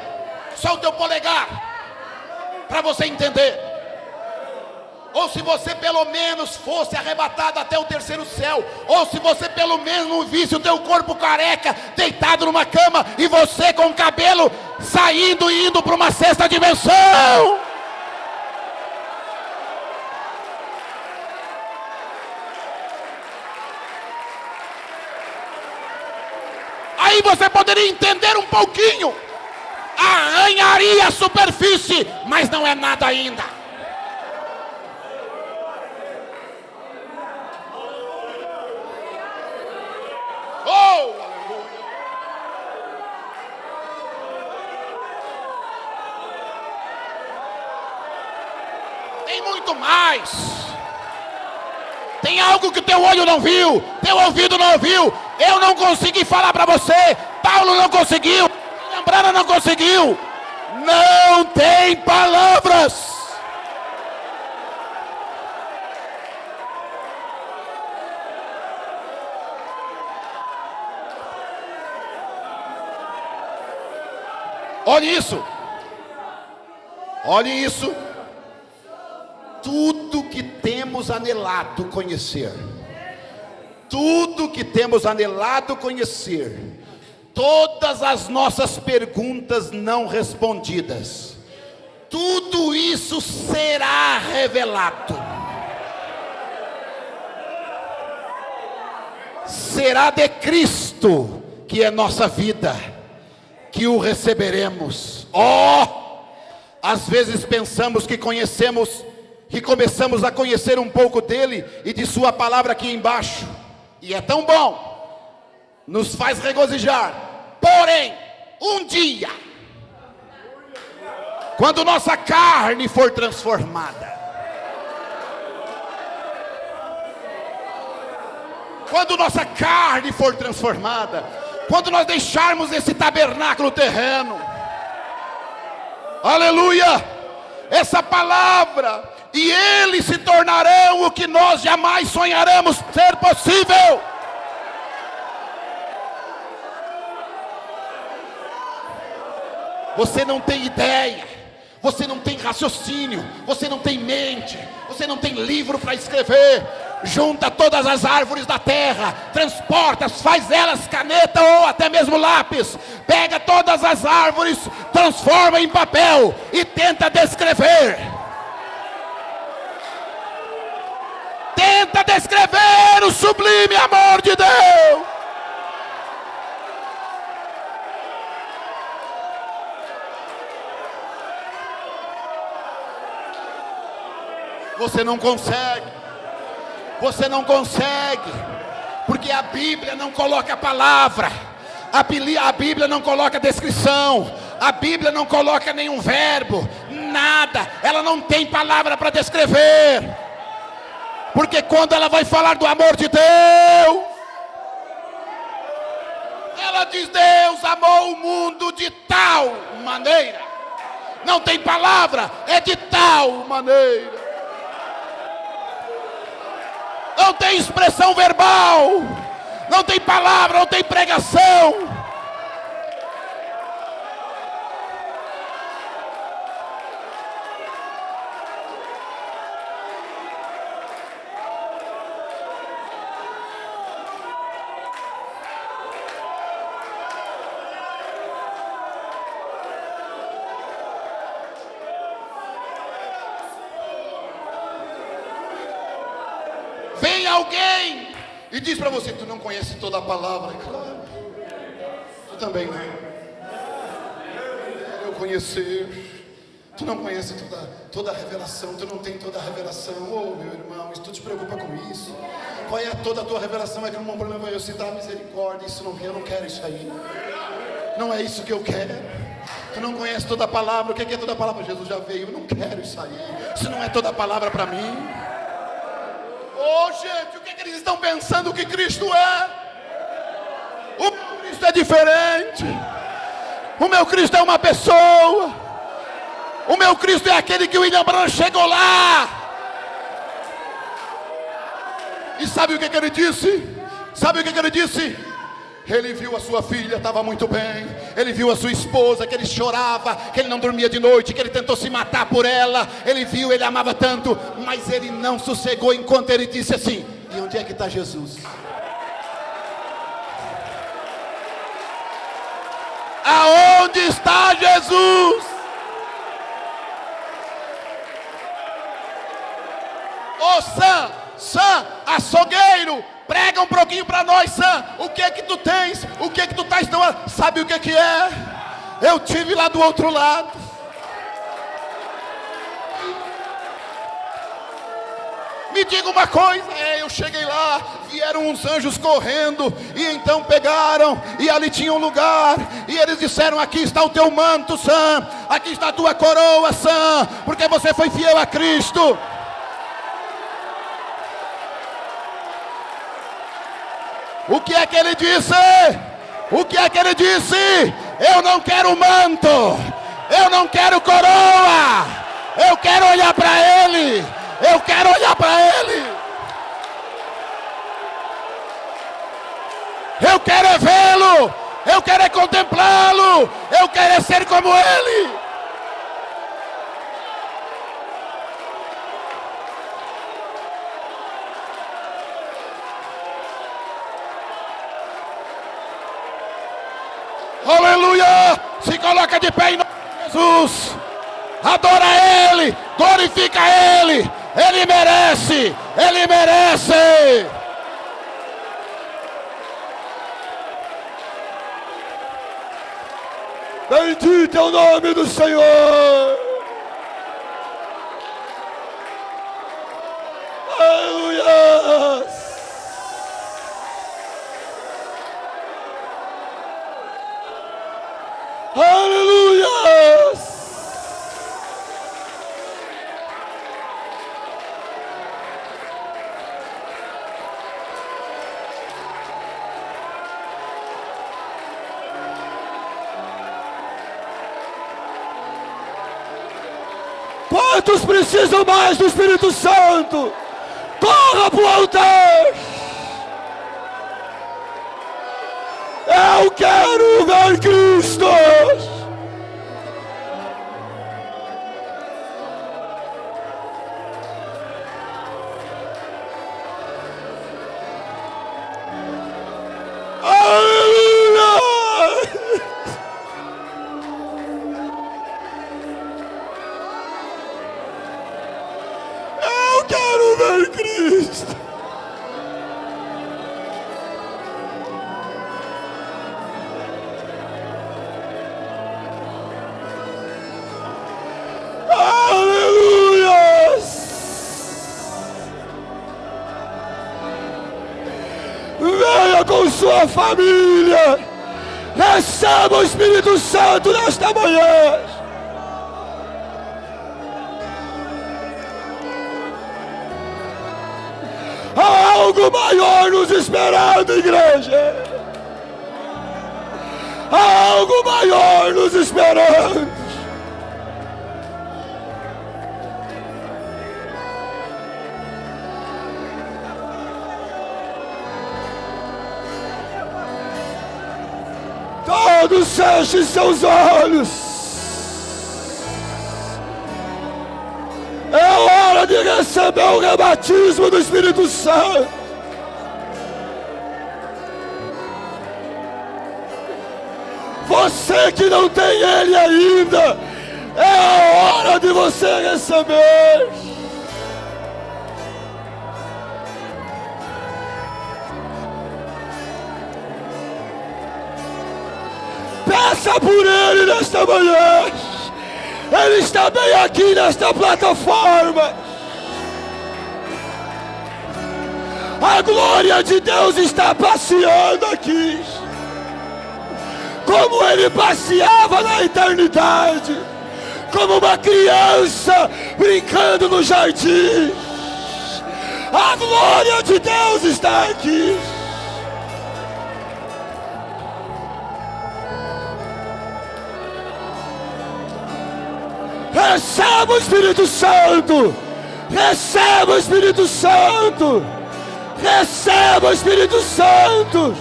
só o teu polegar, para você entender. Ou se você pelo menos fosse arrebatado até o terceiro céu, ou se você pelo menos visse o teu corpo careca deitado numa cama e você com o cabelo saindo e indo para uma sexta dimensão. Aí você poderia entender um pouquinho. Arranharia a superfície, mas não é nada ainda. Oh, aleluia. Tem muito mais. Tem algo que o teu olho não viu, teu ouvido não ouviu. Eu não consegui falar para você, Paulo não conseguiu, Lembrana não conseguiu. Não tem palavras. Olhe isso. Olhe isso. Tudo que temos anelado conhecer. Tudo que temos anelado conhecer. Todas as nossas perguntas não respondidas. Tudo isso será revelado. Será de Cristo, que é nossa vida, que o receberemos. Às vezes pensamos que conhecemos, que começamos a conhecer um pouco dele e de sua palavra aqui embaixo, e é tão bom, nos faz regozijar. Porém, um dia, quando nossa carne for transformada, quando nossa carne for transformada, quando nós deixarmos esse tabernáculo terreno, aleluia, essa palavra, e eles se tornarão o que nós jamais sonharemos ser possível. Você não tem ideia, você não tem raciocínio, você não tem mente, você não tem livro para escrever. Junta todas as árvores da terra, transporta, faz delas caneta ou até mesmo lápis. Pega todas as árvores, transforma em papel e tenta descrever. Tenta descrever o sublime amor de Deus. Você não consegue. Você não consegue. Porque a Bíblia não coloca palavra. A Bíblia não coloca descrição. A Bíblia não coloca nenhum verbo. Nada. Ela não tem palavra para descrever. Porque quando ela vai falar do amor de Deus, ela diz: Deus amou o mundo de tal maneira. Não tem palavra, é de tal maneira. Não tem expressão verbal, não tem palavra, não tem pregação. Vem alguém e diz para você: tu não conhece toda a palavra. Claro, tu também não. Eu conhecer. Tu não conhece toda a revelação. Tu não tem toda a revelação. Oh, meu irmão, tu te preocupa com isso? Qual é toda a tua revelação? É que o meu problema vai eu citar a misericórdia. Isso não, eu não quero isso aí. Não é isso que eu quero. Tu não conhece toda a palavra. O que é toda a palavra? Jesus já veio. Eu não quero isso aí. Isso não é toda a palavra para mim. Oh, gente, o que eles estão pensando que Cristo é? O meu Cristo é diferente. O meu Cristo é uma pessoa. O meu Cristo é aquele que o William Branham chegou lá. E sabe o que ele disse? Sabe o que ele disse? Ele viu a sua filha, estava muito bem. Ele viu a sua esposa, que ele chorava, que ele não dormia de noite, que ele tentou se matar por ela. Ele viu, ele amava tanto, mas ele não sossegou enquanto ele disse assim: e onde é que está Jesus? Aonde está Jesus? Ô Sam, açougueiro, prega um pouquinho para nós, Sam. O que é que tu tens? O que é que tu estás? Sabe o que é que é? Eu tive lá do outro lado. Me diga uma coisa, eu cheguei lá, vieram uns anjos correndo, e então pegaram, e ali tinha um lugar, e eles disseram: aqui está o teu manto, Sam, aqui está a tua coroa, Sam, porque você foi fiel a Cristo. O que é que ele disse? O que é que ele disse? Eu não quero manto, eu não quero coroa, eu quero olhar para ele, eu quero olhar para ele, eu quero é vê-lo, eu quero é contemplá-lo, eu quero é ser como ele. Aleluia! Se coloca de pé em nome de Jesus. Adora Ele, glorifica Ele. Ele merece, Ele merece. Bendito é o nome do Senhor. Aleluia. Aleluia! Quantos precisam mais do Espírito Santo? Corra para o altar! Eu quero ver Cristo! Aleluia! Eu quero ver Cristo! Aleluia! Venha com sua família! Receba o Espírito Santo nesta manhã! Há algo maior nos esperando, igreja! Há algo maior nos esperando! Todos fechem seus olhos. É hora de receber o rebatismo do Espírito Santo. Você que não tem ele ainda, é a hora de você receber. Peça por ele nesta manhã. Ele está bem aqui nesta plataforma. A glória de Deus está passeando aqui, como ele passeava na eternidade, como uma criança brincando no jardim. A glória de Deus está aqui. Receba o Espírito Santo! Receba o Espírito Santo! Receba o Espírito Santo!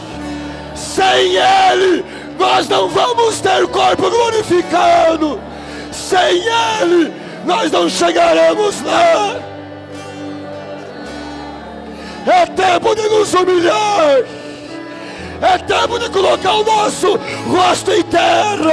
Sem Ele, nós não vamos ter corpo glorificado! Sem Ele, nós não chegaremos lá! É tempo de nos humilhar! É tempo de colocar o nosso rosto em terra!